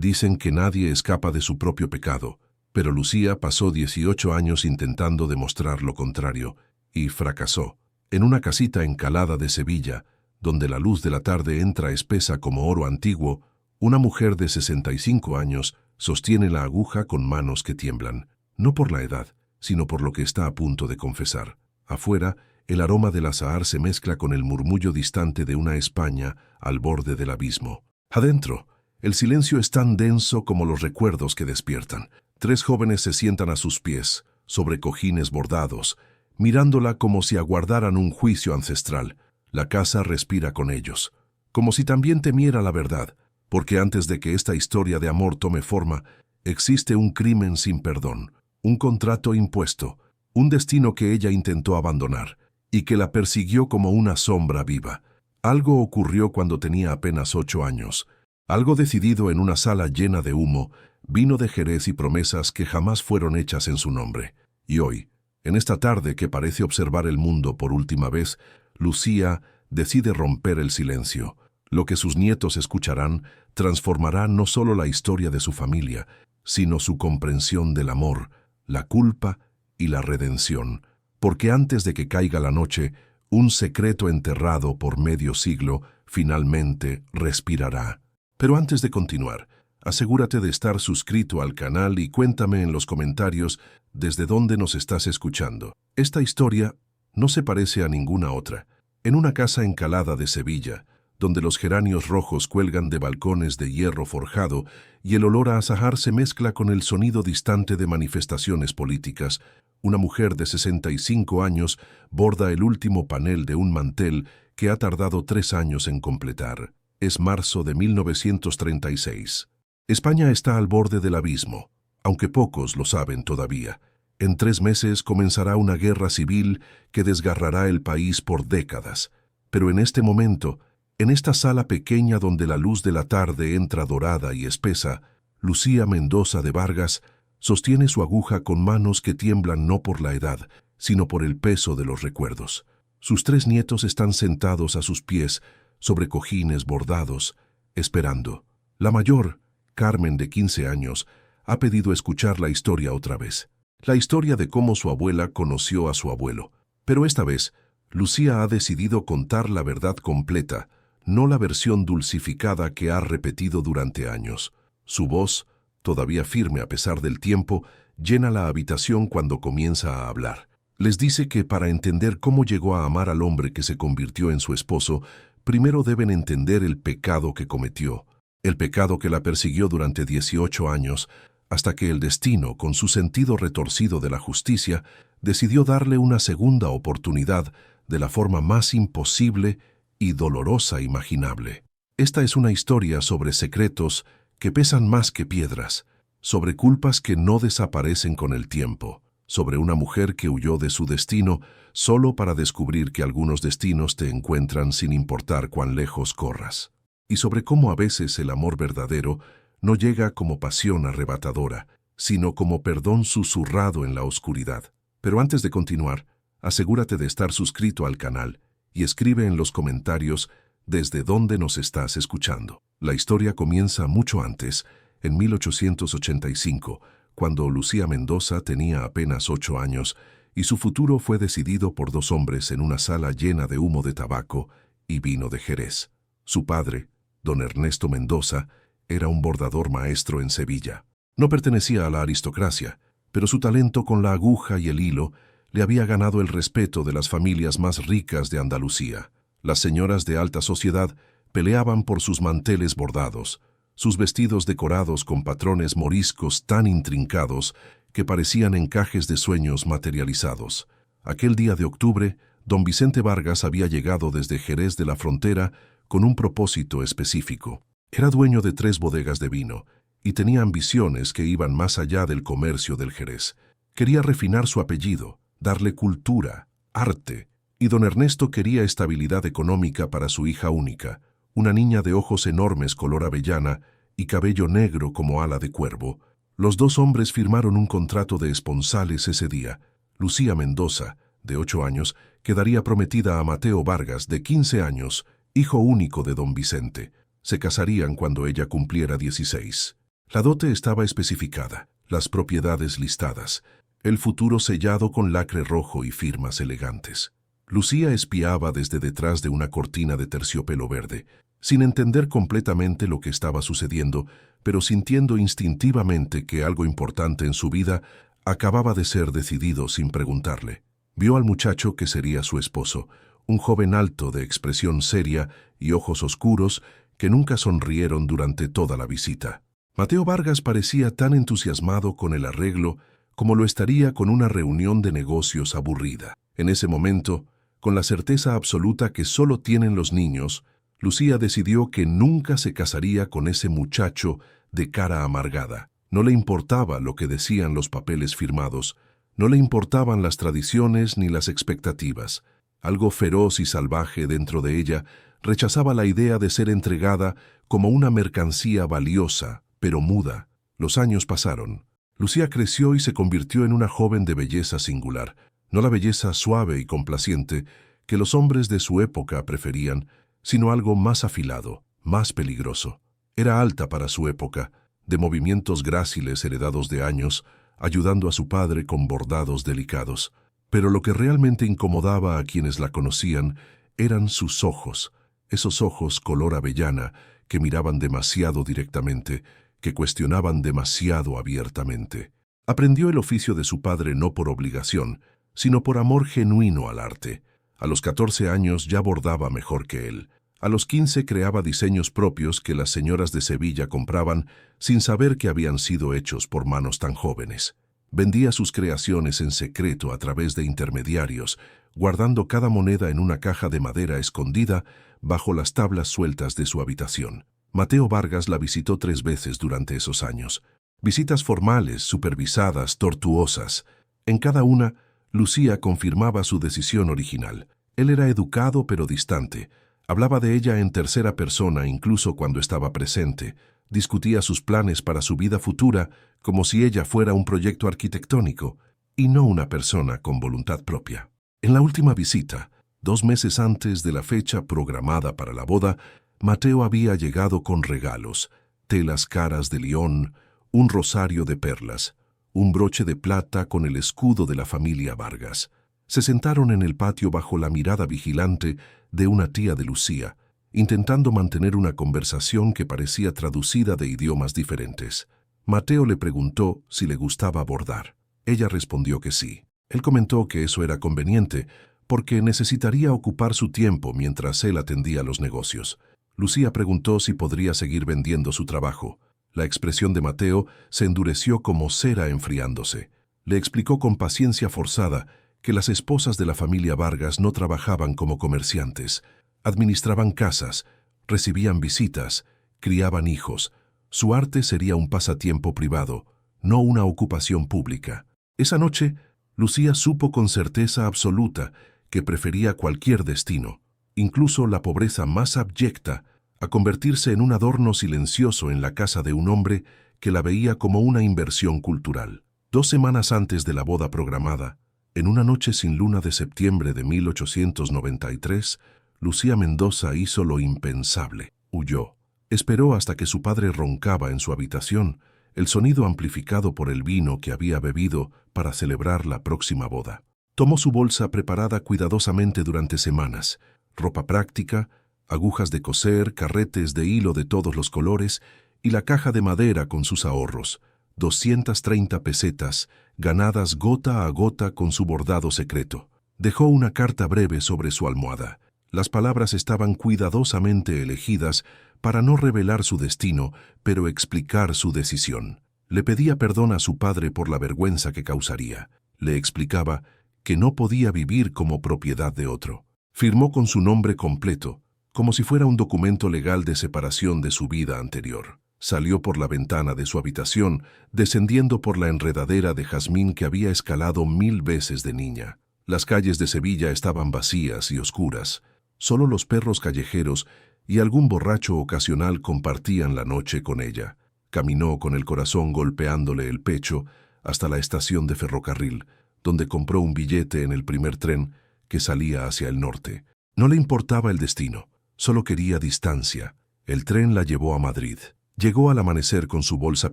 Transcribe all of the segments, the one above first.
Dicen que nadie escapa de su propio pecado, pero Lucía pasó 18 años intentando demostrar lo contrario, y fracasó. En una casita encalada de Sevilla, donde la luz de la tarde entra espesa como oro antiguo, una mujer de 65 años sostiene la aguja con manos que tiemblan, no por la edad, sino por lo que está a punto de confesar. Afuera, el aroma del azahar se mezcla con el murmullo distante de una España al borde del abismo. Adentro, el silencio es tan denso como los recuerdos que despiertan. 3 jóvenes se sientan a sus pies, sobre cojines bordados, mirándola como si aguardaran un juicio ancestral. La casa respira con ellos, como si también temiera la verdad, porque antes de que esta historia de amor tome forma, existe un crimen sin perdón, un contrato impuesto, un destino que ella intentó abandonar y que la persiguió como una sombra viva. Algo ocurrió cuando tenía apenas 8 años, algo decidido en una sala llena de humo, vino de Jerez y promesas que jamás fueron hechas en su nombre. Y hoy, en esta tarde que parece observar el mundo por última vez, Lucía decide romper el silencio. Lo que sus nietos escucharán transformará no solo la historia de su familia, sino su comprensión del amor, la culpa y la redención. Porque antes de que caiga la noche, un secreto enterrado por medio siglo finalmente respirará. Pero antes de continuar, asegúrate de estar suscrito al canal y cuéntame en los comentarios desde dónde nos estás escuchando. Esta historia no se parece a ninguna otra. En una casa encalada de Sevilla, donde los geranios rojos cuelgan de balcones de hierro forjado y el olor a azahar se mezcla con el sonido distante de manifestaciones políticas, una mujer de 65 años borda el último panel de un mantel que ha tardado 3 años en completar. Es marzo de 1936. España está al borde del abismo, aunque pocos lo saben todavía. En 3 meses comenzará una guerra civil que desgarrará el país por décadas. Pero en este momento, en esta sala pequeña donde la luz de la tarde entra dorada y espesa, Lucía Mendoza de Vargas sostiene su aguja con manos que tiemblan no por la edad, sino por el peso de los recuerdos. Sus 3 nietos están sentados a sus pies, sobre cojines bordados, esperando. La mayor, Carmen de 15 años, ha pedido escuchar la historia otra vez. La historia de cómo su abuela conoció a su abuelo. Pero esta vez, Lucía ha decidido contar la verdad completa, no la versión dulcificada que ha repetido durante años. Su voz, todavía firme a pesar del tiempo, llena la habitación cuando comienza a hablar. Les dice que para entender cómo llegó a amar al hombre que se convirtió en su esposo, primero deben entender el pecado que cometió, el pecado que la persiguió durante 18 años, hasta que el destino, con su sentido retorcido de la justicia, decidió darle una segunda oportunidad de la forma más imposible y dolorosa imaginable. Esta es una historia sobre secretos que pesan más que piedras, sobre culpas que no desaparecen con el tiempo, sobre una mujer que huyó de su destino solo para descubrir que algunos destinos te encuentran sin importar cuán lejos corras, y sobre cómo a veces el amor verdadero no llega como pasión arrebatadora, sino como perdón susurrado en la oscuridad. Pero antes de continuar, asegúrate de estar suscrito al canal y escribe en los comentarios desde dónde nos estás escuchando. La historia comienza mucho antes, en 1885, cuando Lucía Mendoza tenía apenas 8 años y su futuro fue decidido por 2 hombres en una sala llena de humo de tabaco y vino de Jerez. Su padre, don Ernesto Mendoza, era un bordador maestro en Sevilla. No pertenecía a la aristocracia, pero su talento con la aguja y el hilo le había ganado el respeto de las familias más ricas de Andalucía. Las señoras de alta sociedad peleaban por sus manteles bordados, sus vestidos decorados con patrones moriscos tan intrincados que parecían encajes de sueños materializados. Aquel día de octubre, don Vicente Vargas había llegado desde Jerez de la Frontera con un propósito específico. Era dueño de 3 bodegas de vino y tenía ambiciones que iban más allá del comercio del Jerez. Quería refinar su apellido, darle cultura, arte, y don Ernesto quería estabilidad económica para su hija única, una niña de ojos enormes color avellana y cabello negro como ala de cuervo. Los 2 hombres firmaron un contrato de esponsales ese día. Lucía Mendoza, de 8 años, quedaría prometida a Mateo Vargas, de 15 años, hijo único de don Vicente. Se casarían cuando ella cumpliera 16. La dote estaba especificada, las propiedades listadas, el futuro sellado con lacre rojo y firmas elegantes. Lucía espiaba desde detrás de una cortina de terciopelo verde, sin entender completamente lo que estaba sucediendo, pero sintiendo instintivamente que algo importante en su vida acababa de ser decidido sin preguntarle. Vio al muchacho que sería su esposo, un joven alto de expresión seria y ojos oscuros que nunca sonrieron durante toda la visita. Mateo Vargas parecía tan entusiasmado con el arreglo como lo estaría con una reunión de negocios aburrida. En ese momento, con la certeza absoluta que solo tienen los niños, Lucía decidió que nunca se casaría con ese muchacho de cara amargada. No le importaba lo que decían los papeles firmados, no le importaban las tradiciones ni las expectativas. Algo feroz y salvaje dentro de ella rechazaba la idea de ser entregada como una mercancía valiosa, pero muda. Los años pasaron. Lucía creció y se convirtió en una joven de belleza singular, no la belleza suave y complaciente que los hombres de su época preferían, sino algo más afilado, más peligroso. Era alta para su época, de movimientos gráciles heredados de años, ayudando a su padre con bordados delicados. Pero lo que realmente incomodaba a quienes la conocían eran sus ojos, esos ojos color avellana que miraban demasiado directamente, que cuestionaban demasiado abiertamente. Aprendió el oficio de su padre no por obligación, sino por amor genuino al arte. A los 14 años ya bordaba mejor que él. A los 15 creaba diseños propios que las señoras de Sevilla compraban sin saber que habían sido hechos por manos tan jóvenes. Vendía sus creaciones en secreto a través de intermediarios, guardando cada moneda en una caja de madera escondida bajo las tablas sueltas de su habitación. Mateo Vargas la visitó 3 veces durante esos años. Visitas formales, supervisadas, tortuosas. En cada una, Lucía confirmaba su decisión original. Él era educado pero distante. Hablaba de ella en tercera persona incluso cuando estaba presente. Discutía sus planes para su vida futura como si ella fuera un proyecto arquitectónico y no una persona con voluntad propia. En la última visita, 2 meses antes de la fecha programada para la boda, Mateo había llegado con regalos, telas caras de León, un rosario de perlas, un broche de plata con el escudo de la familia Vargas. Se sentaron en el patio bajo la mirada vigilante de una tía de Lucía, intentando mantener una conversación que parecía traducida de idiomas diferentes. Mateo le preguntó si le gustaba bordar. Ella respondió que sí. Él comentó que eso era conveniente, porque necesitaría ocupar su tiempo mientras él atendía los negocios. Lucía preguntó si podría seguir vendiendo su trabajo. La expresión de Mateo se endureció como cera enfriándose. Le explicó con paciencia forzada que las esposas de la familia Vargas no trabajaban como comerciantes. Administraban casas, recibían visitas, criaban hijos. Su arte sería un pasatiempo privado, no una ocupación pública. Esa noche, Lucía supo con certeza absoluta que prefería cualquier destino, incluso la pobreza más abyecta, a convertirse en un adorno silencioso en la casa de un hombre que la veía como una inversión cultural. 2 semanas antes de la boda programada, en una noche sin luna de septiembre de 1893, Lucía Mendoza hizo lo impensable. Huyó. Esperó hasta que su padre roncaba en su habitación, el sonido amplificado por el vino que había bebido para celebrar la próxima boda. Tomó su bolsa preparada cuidadosamente durante semanas, ropa práctica, agujas de coser, carretes de hilo de todos los colores y la caja de madera con sus ahorros, 230 pesetas, ganadas gota a gota con su bordado secreto. Dejó una carta breve sobre su almohada. Las palabras estaban cuidadosamente elegidas para no revelar su destino, pero explicar su decisión. Le pedía perdón a su padre por la vergüenza que causaría. Le explicaba que no podía vivir como propiedad de otro. Firmó con su nombre completo, como si fuera un documento legal de separación de su vida anterior. Salió por la ventana de su habitación, descendiendo por la enredadera de jazmín que había escalado 1000 veces de niña. Las calles de Sevilla estaban vacías y oscuras. Solo los perros callejeros y algún borracho ocasional compartían la noche con ella. Caminó con el corazón golpeándole el pecho hasta la estación de ferrocarril, donde compró un billete en el primer tren que salía hacia el norte. No le importaba el destino, solo quería distancia. El tren la llevó a Madrid. Llegó al amanecer con su bolsa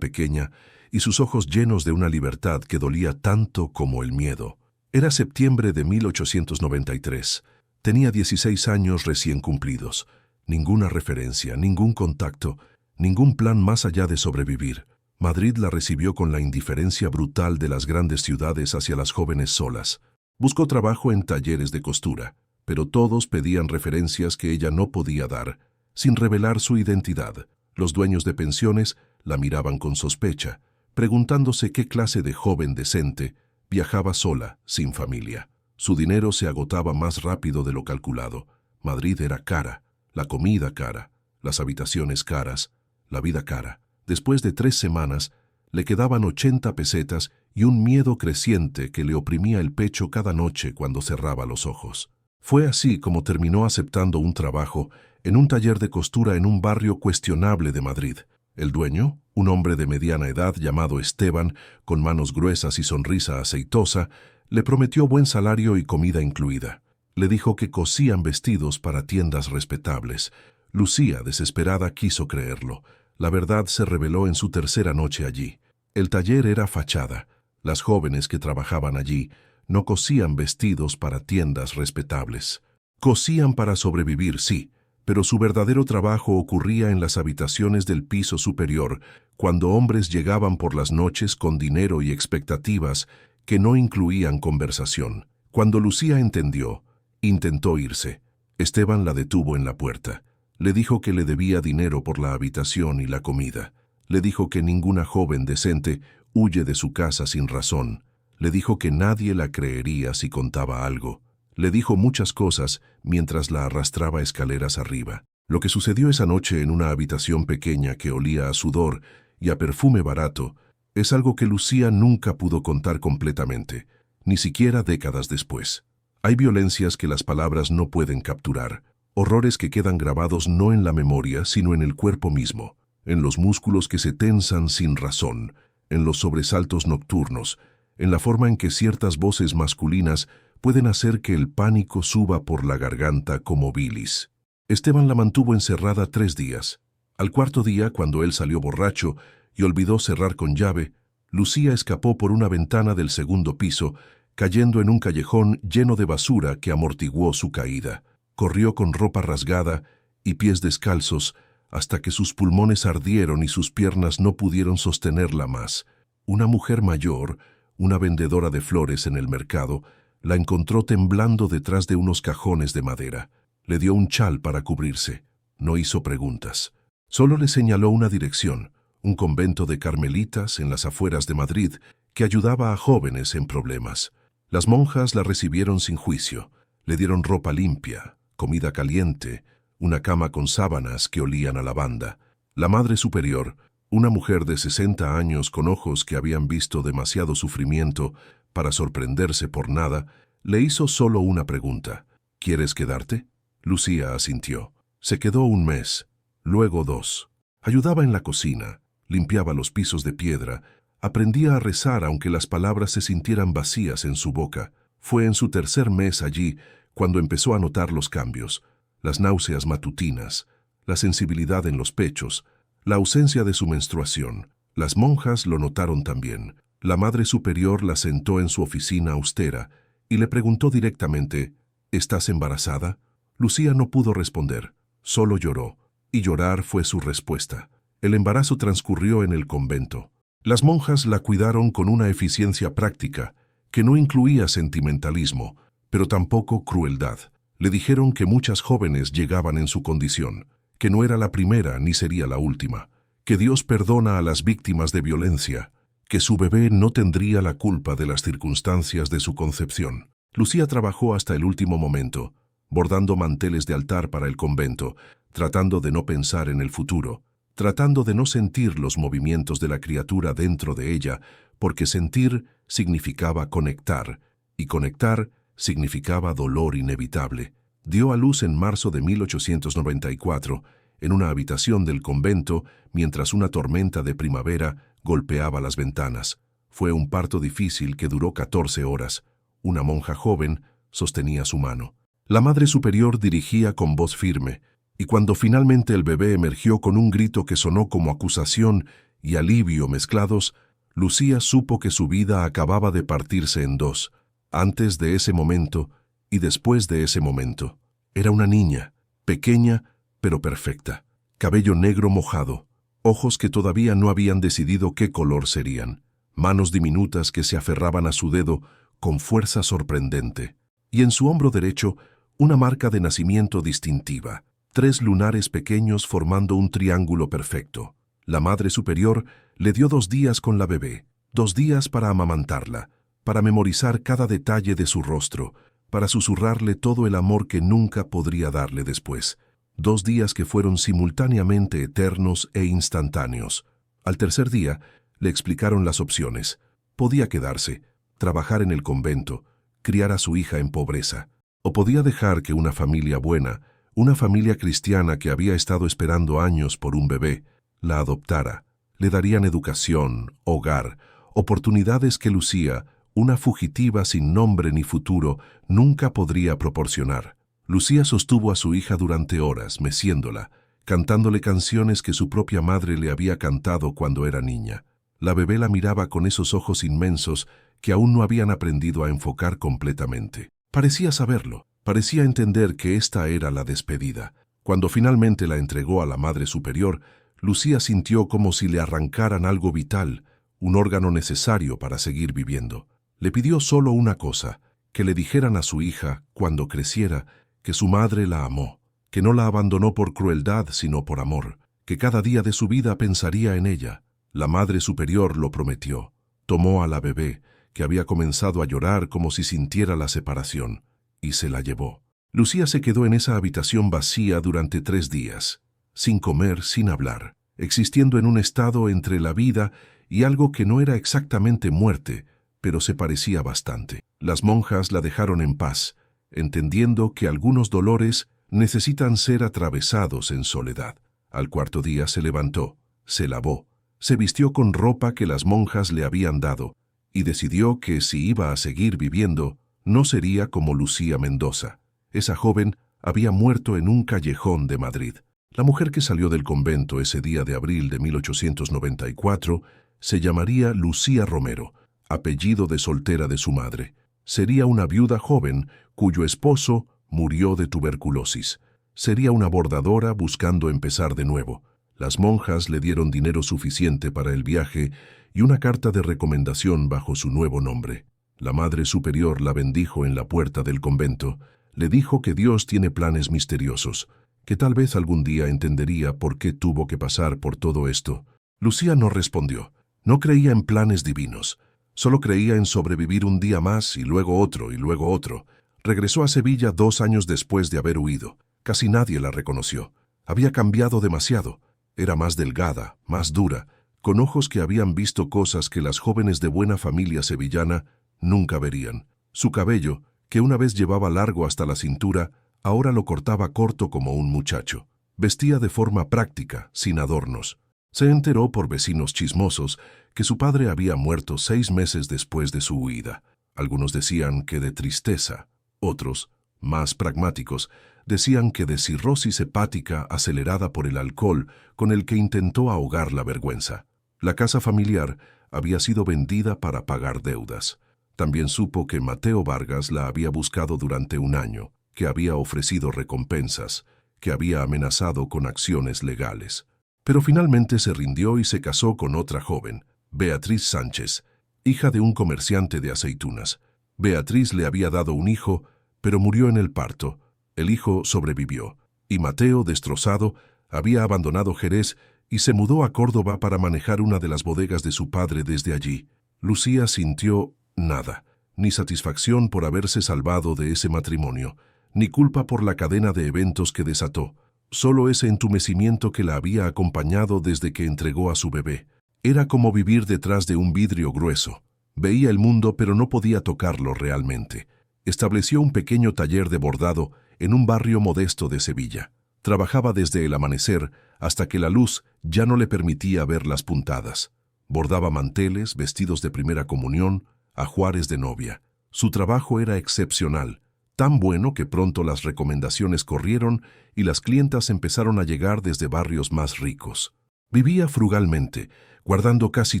pequeña y sus ojos llenos de una libertad que dolía tanto como el miedo. Era septiembre de 1893. Tenía 16 años recién cumplidos. Ninguna referencia, ningún contacto, ningún plan más allá de sobrevivir. Madrid la recibió con la indiferencia brutal de las grandes ciudades hacia las jóvenes solas. Buscó trabajo en talleres de costura, pero todos pedían referencias que ella no podía dar, sin revelar su identidad. Los dueños de pensiones la miraban con sospecha, preguntándose qué clase de joven decente viajaba sola, sin familia. Su dinero se agotaba más rápido de lo calculado. Madrid era cara, la comida cara, las habitaciones caras, la vida cara. Después de 3 semanas, le quedaban 80 pesetas y un miedo creciente que le oprimía el pecho cada noche cuando cerraba los ojos. Fue así como terminó aceptando un trabajo en un taller de costura en un barrio cuestionable de Madrid. El dueño, un hombre de mediana edad llamado Esteban, con manos gruesas y sonrisa aceitosa, le prometió buen salario y comida incluida. Le dijo que cosían vestidos para tiendas respetables. Lucía, desesperada, quiso creerlo. La verdad se reveló en su tercera noche allí. El taller era fachada. Las jóvenes que trabajaban allí no cosían vestidos para tiendas respetables. Cosían para sobrevivir, sí, pero su verdadero trabajo ocurría en las habitaciones del piso superior, cuando hombres llegaban por las noches con dinero y expectativas que no incluían conversación. Cuando Lucía entendió, intentó irse. Esteban la detuvo en la puerta. Le dijo que le debía dinero por la habitación y la comida. Le dijo que ninguna joven decente huye de su casa sin razón. Le dijo que nadie la creería si contaba algo. Le dijo muchas cosas mientras la arrastraba escaleras arriba. Lo que sucedió esa noche en una habitación pequeña que olía a sudor y a perfume barato es algo que Lucía nunca pudo contar completamente, ni siquiera décadas después. Hay violencias que las palabras no pueden capturar. Horrores que quedan grabados no en la memoria, sino en el cuerpo mismo, en los músculos que se tensan sin razón, en los sobresaltos nocturnos, en la forma en que ciertas voces masculinas pueden hacer que el pánico suba por la garganta como bilis. Esteban la mantuvo encerrada 3 días. Al 4.º día, cuando él salió borracho y olvidó cerrar con llave, Lucía escapó por una ventana del 2.º piso, cayendo en un callejón lleno de basura que amortiguó su caída. Corrió con ropa rasgada y pies descalzos hasta que sus pulmones ardieron y sus piernas no pudieron sostenerla más. Una mujer mayor, una vendedora de flores en el mercado, la encontró temblando detrás de unos cajones de madera. Le dio un chal para cubrirse. No hizo preguntas. Solo le señaló una dirección, un convento de carmelitas en las afueras de Madrid que ayudaba a jóvenes en problemas. Las monjas la recibieron sin juicio. Le dieron ropa limpia, comida caliente, una cama con sábanas que olían a lavanda. La Madre Superior, una mujer de 60 años con ojos que habían visto demasiado sufrimiento para sorprenderse por nada, le hizo solo una pregunta. ¿Quieres quedarte? Lucía asintió. Se quedó 1 mes, luego 2. Ayudaba en la cocina, limpiaba los pisos de piedra, aprendía a rezar aunque las palabras se sintieran vacías en su boca. Fue en su 3.er mes allí cuando empezó a notar los cambios, las náuseas matutinas, la sensibilidad en los pechos, la ausencia de su menstruación. Las monjas lo notaron también. La Madre Superior la sentó en su oficina austera y le preguntó directamente, ¿estás embarazada? Lucía no pudo responder, solo lloró, y llorar fue su respuesta. El embarazo transcurrió en el convento. Las monjas la cuidaron con una eficiencia práctica que no incluía sentimentalismo, pero tampoco crueldad. Le dijeron que muchas jóvenes llegaban en su condición, que no era la primera ni sería la última, que Dios perdona a las víctimas de violencia, que su bebé no tendría la culpa de las circunstancias de su concepción. Lucía trabajó hasta el último momento, bordando manteles de altar para el convento, tratando de no pensar en el futuro, tratando de no sentir los movimientos de la criatura dentro de ella, porque sentir significaba conectar, y conectar significaba dolor inevitable. Dio a luz en marzo de 1894, en una habitación del convento, mientras una tormenta de primavera golpeaba las ventanas. Fue un parto difícil que duró 14 horas. Una monja joven sostenía su mano. La Madre Superior dirigía con voz firme, Y cuando finalmente el bebé emergió con un grito que sonó como acusación y alivio mezclados, Lucía supo que su vida acababa de partirse en dos, antes de ese momento y después de ese momento. Era una niña, pequeña pero perfecta, cabello negro mojado, ojos que todavía no habían decidido qué color serían, manos diminutas que se aferraban a su dedo con fuerza sorprendente, y en su hombro derecho una marca de nacimiento distintiva, 3 lunares pequeños formando un triángulo perfecto. La Madre Superior le dio 2 días con la bebé, 2 días para amamantarla, para memorizar cada detalle de su rostro, para susurrarle todo el amor que nunca podría darle después. 2 días que fueron simultáneamente eternos e instantáneos. Al tercer día, le explicaron las opciones. Podía quedarse, trabajar en el convento, criar a su hija en pobreza, o podía dejar que una familia buena, una familia cristiana que había estado esperando años por un bebé, la adoptara. Le darían educación, hogar, oportunidades que Lucía, una fugitiva sin nombre ni futuro, nunca podría proporcionar. Lucía sostuvo a su hija durante horas, meciéndola, cantándole canciones que su propia madre le había cantado cuando era niña. La bebé la miraba con esos ojos inmensos que aún no habían aprendido a enfocar completamente. Parecía saberlo, parecía entender que esta era la despedida. Cuando finalmente la entregó a la Madre Superior, Lucía sintió como si le arrancaran algo vital, un órgano necesario para seguir viviendo. Le pidió solo una cosa, que le dijeran a su hija, cuando creciera, que su madre la amó, que no la abandonó por crueldad sino por amor, que cada día de su vida pensaría en ella. La Madre Superior lo prometió. Tomó a la bebé, que había comenzado a llorar como si sintiera la separación, y se la llevó. Lucía se quedó en esa habitación vacía durante 3 días, sin comer, sin hablar, existiendo en un estado entre la vida y algo que no era exactamente muerte, pero se parecía bastante. Las monjas la dejaron en paz, entendiendo que algunos dolores necesitan ser atravesados en soledad. Al 4.º día se levantó, se lavó, se vistió con ropa que las monjas le habían dado y decidió que si iba a seguir viviendo, no sería como Lucía Mendoza. Esa joven había muerto en un callejón de Madrid. La mujer que salió del convento ese día de abril de 1894 se llamaría Lucía Romero, apellido de soltera de su madre. Sería una viuda joven cuyo esposo murió de tuberculosis. Sería una bordadora buscando empezar de nuevo. Las monjas le dieron dinero suficiente para el viaje y una carta de recomendación bajo su nuevo nombre. La Madre Superior la bendijo en la puerta del convento. Le dijo que Dios tiene planes misteriosos, que tal vez algún día entendería por qué tuvo que pasar por todo esto. Lucía no respondió. No creía en planes divinos. Solo creía en sobrevivir un día más y luego otro y luego otro. Regresó a Sevilla 2 años después de haber huido. Casi nadie la reconoció. Había cambiado demasiado. Era más delgada, más dura, con ojos que habían visto cosas que las jóvenes de buena familia sevillana nunca verían. Su cabello, que una vez llevaba largo hasta la cintura, ahora lo cortaba corto como un muchacho. Vestía de forma práctica, sin adornos. Se enteró por vecinos chismosos que su padre había muerto 6 meses después de su huida. Algunos decían que de tristeza, otros, más pragmáticos, decían que de cirrosis hepática acelerada por el alcohol con el que intentó ahogar la vergüenza. La casa familiar había sido vendida para pagar deudas. También supo que Mateo Vargas la había buscado durante 1 año, que había ofrecido recompensas, que había amenazado con acciones legales. Pero finalmente se rindió y se casó con otra joven, Beatriz Sánchez, hija de un comerciante de aceitunas. Beatriz le había dado un hijo, pero murió en el parto. El hijo sobrevivió, y Mateo, destrozado, había abandonado Jerez y se mudó a Córdoba para manejar una de las bodegas de su padre desde allí. Lucía sintió nada, ni satisfacción por haberse salvado de ese matrimonio, ni culpa por la cadena de eventos que desató, solo ese entumecimiento que la había acompañado desde que entregó a su bebé. Era como vivir detrás de un vidrio grueso. Veía el mundo pero no podía tocarlo realmente. Estableció un pequeño taller de bordado en un barrio modesto de Sevilla. Trabajaba desde el amanecer hasta que la luz ya no le permitía ver las puntadas. Bordaba manteles, vestidos de primera comunión, ajuares de novia. Su trabajo era excepcional. Tan bueno que pronto las recomendaciones corrieron y las clientas empezaron a llegar desde barrios más ricos. Vivía frugalmente, guardando casi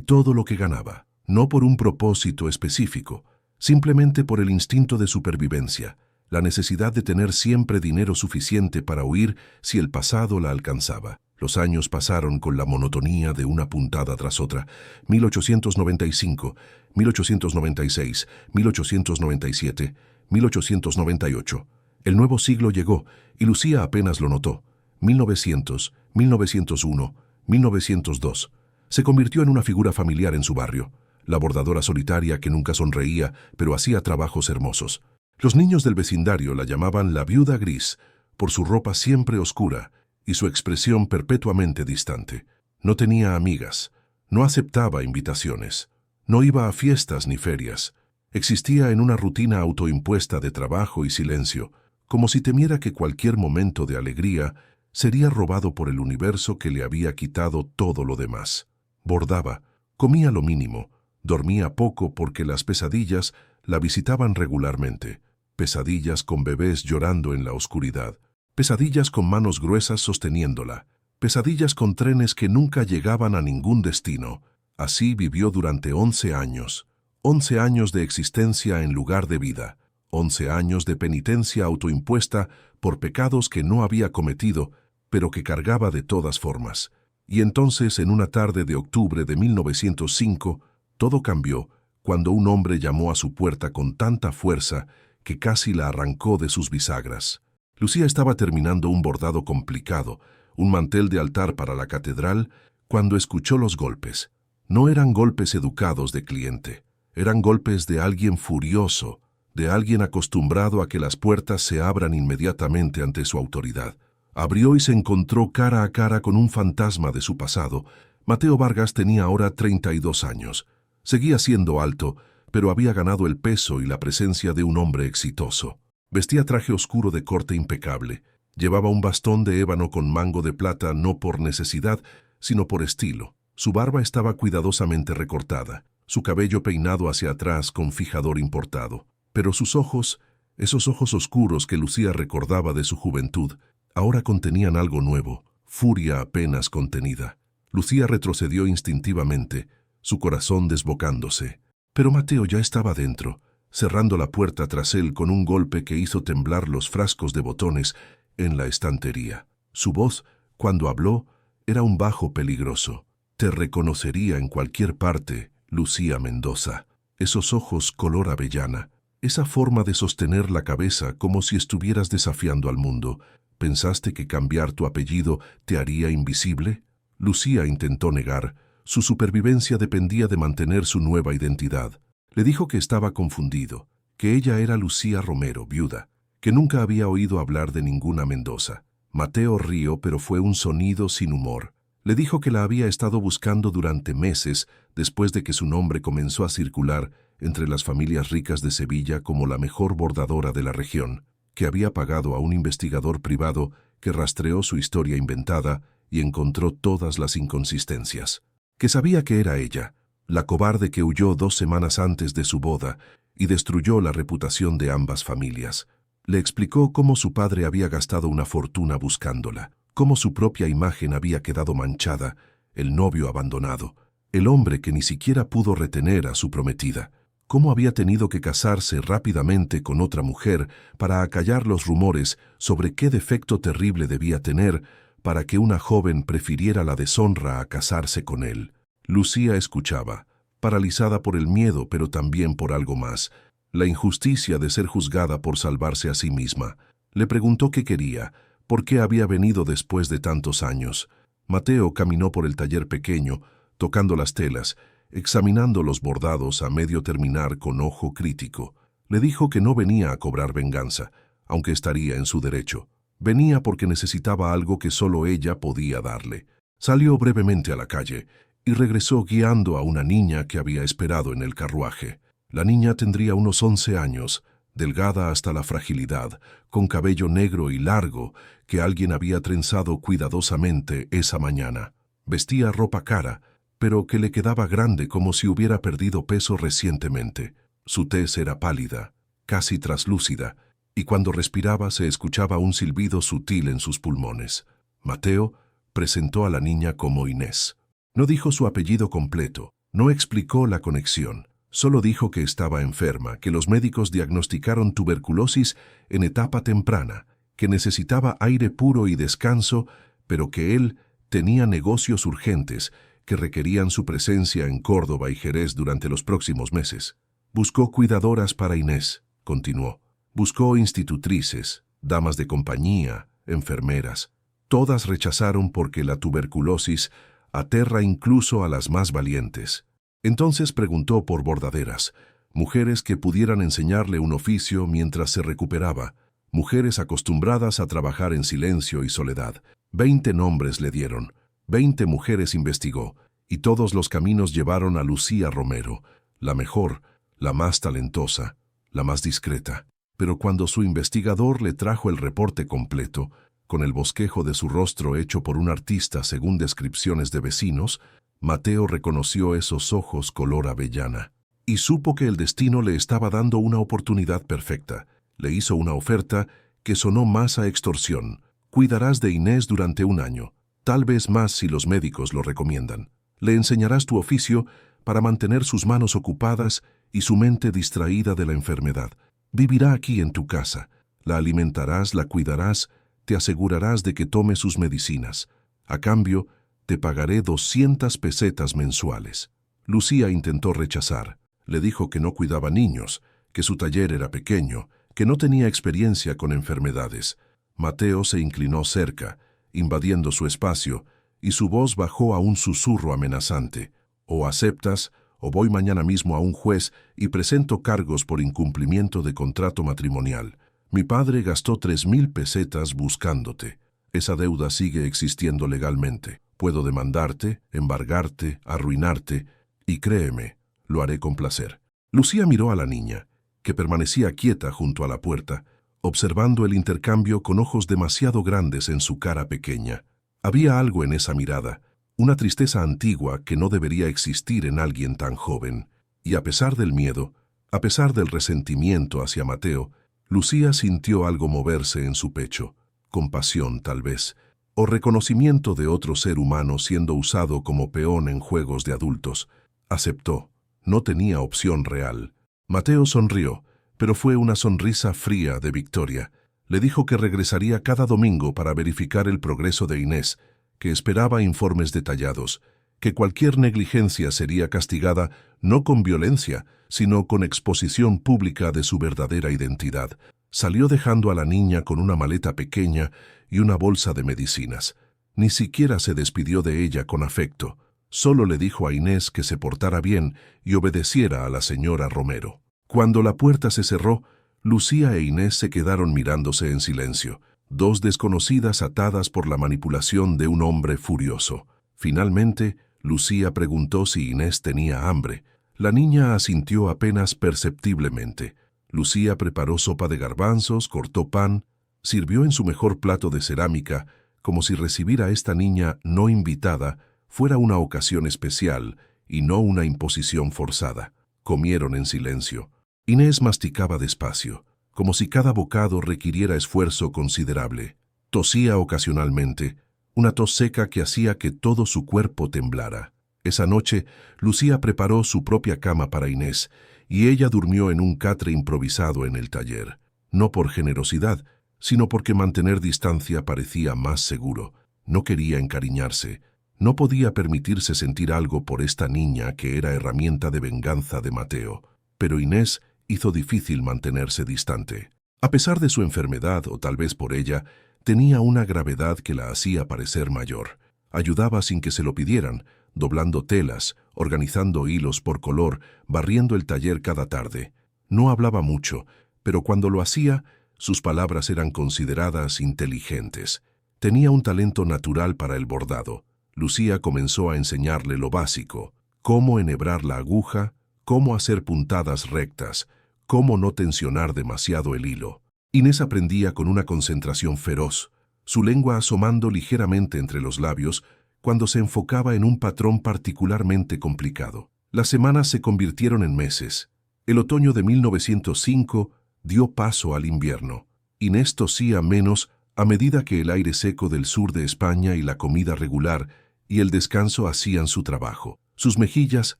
todo lo que ganaba, no por un propósito específico, simplemente por el instinto de supervivencia, la necesidad de tener siempre dinero suficiente para huir si el pasado la alcanzaba. Los años pasaron con la monotonía de una puntada tras otra. 1895, 1896, 1897, 1898. El nuevo siglo llegó y Lucía apenas lo notó. 1900, 1901, 1902. Se convirtió en una figura familiar en su barrio, la bordadora solitaria que nunca sonreía, pero hacía trabajos hermosos. Los niños del vecindario la llamaban la viuda gris, por su ropa siempre oscura y su expresión perpetuamente distante. No tenía amigas, no aceptaba invitaciones, no iba a fiestas ni ferias. Existía en una rutina autoimpuesta de trabajo y silencio, como si temiera que cualquier momento de alegría sería robado por el universo que le había quitado todo lo demás. Bordaba, comía lo mínimo, dormía poco porque las pesadillas la visitaban regularmente. Pesadillas con bebés llorando en la oscuridad. Pesadillas con manos gruesas sosteniéndola. Pesadillas con trenes que nunca llegaban a ningún destino. Así vivió durante 11 años. 11 años de existencia en lugar de vida. 11 años de penitencia autoimpuesta por pecados que no había cometido, pero que cargaba de todas formas. Y entonces, en una tarde de octubre de 1905, todo cambió cuando un hombre llamó a su puerta con tanta fuerza que casi la arrancó de sus bisagras. Lucía estaba terminando un bordado complicado, un mantel de altar para la catedral, cuando escuchó los golpes. No eran golpes educados de cliente, eran golpes de alguien furioso, de alguien acostumbrado a que las puertas se abran inmediatamente ante su autoridad. Abrió y se encontró cara a cara con un fantasma de su pasado. Mateo Vargas tenía ahora 32 años. Seguía siendo alto, pero había ganado el peso y la presencia de un hombre exitoso. Vestía traje oscuro de corte impecable. Llevaba un bastón de ébano con mango de plata no por necesidad, sino por estilo. Su barba estaba cuidadosamente recortada, su cabello peinado hacia atrás con fijador importado. Pero sus ojos, esos ojos oscuros que Lucía recordaba de su juventud, ahora contenían algo nuevo, furia apenas contenida. Lucía retrocedió instintivamente, su corazón desbocándose. Pero Mateo ya estaba dentro, cerrando la puerta tras él con un golpe que hizo temblar los frascos de botones en la estantería. Su voz, cuando habló, era un bajo peligroso. Te reconocería en cualquier parte, Lucía Mendoza. Esos ojos color avellana, esa forma de sostener la cabeza como si estuvieras desafiando al mundo. ¿Pensaste que cambiar tu apellido te haría invisible? Lucía intentó negar. Su supervivencia dependía de mantener su nueva identidad. Le dijo que estaba confundido, que ella era Lucía Romero, viuda, que nunca había oído hablar de ninguna Mendoza. Mateo rió, pero fue un sonido sin humor. Le dijo que la había estado buscando durante meses después de que su nombre comenzó a circular entre las familias ricas de Sevilla como la mejor bordadora de la región, que había pagado a un investigador privado que rastreó su historia inventada y encontró todas las inconsistencias. Que sabía que era ella, la cobarde que huyó 2 semanas antes de su boda y destruyó la reputación de ambas familias. Le explicó cómo su padre había gastado una fortuna buscándola, cómo su propia imagen había quedado manchada, el novio abandonado, el hombre que ni siquiera pudo retener a su prometida, cómo había tenido que casarse rápidamente con otra mujer para acallar los rumores sobre qué defecto terrible debía tener para que una joven prefiriera la deshonra a casarse con él. Lucía escuchaba, paralizada por el miedo, pero también por algo más, la injusticia de ser juzgada por salvarse a sí misma. Le preguntó qué quería, por qué había venido después de tantos años. Mateo caminó por el taller pequeño, tocando las telas, examinando los bordados a medio terminar con ojo crítico. Le dijo que no venía a cobrar venganza, aunque estaría en su derecho. Venía porque necesitaba algo que solo ella podía darle. Salió brevemente a la calle y regresó guiando a una niña que había esperado en el carruaje. La niña tendría unos 11 años, delgada hasta la fragilidad, con cabello negro y largo que alguien había trenzado cuidadosamente esa mañana. Vestía ropa cara, pero que le quedaba grande como si hubiera perdido peso recientemente. Su tez era pálida, casi traslúcida, y cuando respiraba se escuchaba un silbido sutil en sus pulmones. Mateo presentó a la niña como Inés. No dijo su apellido completo, no explicó la conexión, solo dijo que estaba enferma, que los médicos diagnosticaron tuberculosis en etapa temprana, que necesitaba aire puro y descanso, pero que él tenía negocios urgentes que requerían su presencia en Córdoba y Jerez durante los próximos meses. Buscó cuidadoras para Inés, continuó. Buscó institutrices, damas de compañía, enfermeras. Todas rechazaron porque la tuberculosis aterra incluso a las más valientes. Entonces preguntó por bordaderas, mujeres que pudieran enseñarle un oficio mientras se recuperaba, mujeres acostumbradas a trabajar en silencio y soledad. 20 nombres le dieron, 20 mujeres investigó, y todos los caminos llevaron a Lucía Romero, la mejor, la más talentosa, la más discreta. Pero cuando su investigador le trajo el reporte completo, con el bosquejo de su rostro hecho por un artista según descripciones de vecinos, Mateo reconoció esos ojos color avellana y supo que el destino le estaba dando una oportunidad perfecta. Le hizo una oferta que sonó más a extorsión. Cuidarás de Inés durante 1 año, tal vez más si los médicos lo recomiendan. Le enseñarás tu oficio para mantener sus manos ocupadas y su mente distraída de la enfermedad. Vivirá aquí en tu casa. La alimentarás, la cuidarás, te asegurarás de que tome sus medicinas. A cambio, te pagaré 200 pesetas mensuales. Lucía intentó rechazar. Le dijo que no cuidaba niños, que su taller era pequeño, que no tenía experiencia con enfermedades. Mateo se inclinó cerca, invadiendo su espacio, y su voz bajó a un susurro amenazante. O aceptas, o voy mañana mismo a un juez y presento cargos por incumplimiento de contrato matrimonial. Mi padre gastó 3.000 pesetas buscándote. Esa deuda sigue existiendo legalmente. Puedo demandarte, embargarte, arruinarte, y créeme, lo haré con placer. Lucía miró a la niña, que permanecía quieta junto a la puerta, observando el intercambio con ojos demasiado grandes en su cara pequeña. Había algo en esa mirada, una tristeza antigua que no debería existir en alguien tan joven. Y a pesar del miedo, a pesar del resentimiento hacia Mateo, Lucía sintió algo moverse en su pecho, compasión tal vez, o reconocimiento de otro ser humano siendo usado como peón en juegos de adultos. Aceptó, no tenía opción real. Mateo sonrió, pero fue una sonrisa fría de victoria. Le dijo que regresaría cada domingo para verificar el progreso de Inés, que esperaba informes detallados, que cualquier negligencia sería castigada no con violencia, sino con exposición pública de su verdadera identidad. Salió dejando a la niña con una maleta pequeña y una bolsa de medicinas. Ni siquiera se despidió de ella con afecto. Solo le dijo a Inés que se portara bien y obedeciera a la señora Romero. Cuando la puerta se cerró, Lucía e Inés se quedaron mirándose en silencio, dos desconocidas atadas por la manipulación de un hombre furioso. Finalmente, Lucía preguntó si Inés tenía hambre. La niña asintió apenas perceptiblemente. Lucía preparó sopa de garbanzos, cortó pan, sirvió en su mejor plato de cerámica, como si recibir a esta niña no invitada fuera una ocasión especial y no una imposición forzada. Comieron en silencio. Inés masticaba despacio, como si cada bocado requiriera esfuerzo considerable. Tosía ocasionalmente, una tos seca que hacía que todo su cuerpo temblara. Esa noche, Lucía preparó su propia cama para Inés, y ella durmió en un catre improvisado en el taller. No por generosidad, sino porque mantener distancia parecía más seguro. No quería encariñarse. No podía permitirse sentir algo por esta niña que era herramienta de venganza de Mateo. Pero Inés hizo difícil mantenerse distante. A pesar de su enfermedad, o tal vez por ella, tenía una gravedad que la hacía parecer mayor. Ayudaba sin que se lo pidieran, doblando telas, organizando hilos por color, barriendo el taller cada tarde. No hablaba mucho, pero cuando lo hacía, sus palabras eran consideradas inteligentes. Tenía un talento natural para el bordado. Lucía comenzó a enseñarle lo básico: cómo enhebrar la aguja, cómo hacer puntadas rectas, cómo no tensionar demasiado el hilo. Inés aprendía con una concentración feroz, su lengua asomando ligeramente entre los labios cuando se enfocaba en un patrón particularmente complicado. Las semanas se convirtieron en meses. El otoño de 1905 dio paso al invierno. Inés tosía menos a medida que el aire seco del sur de España y la comida regular y el descanso hacían su trabajo. Sus mejillas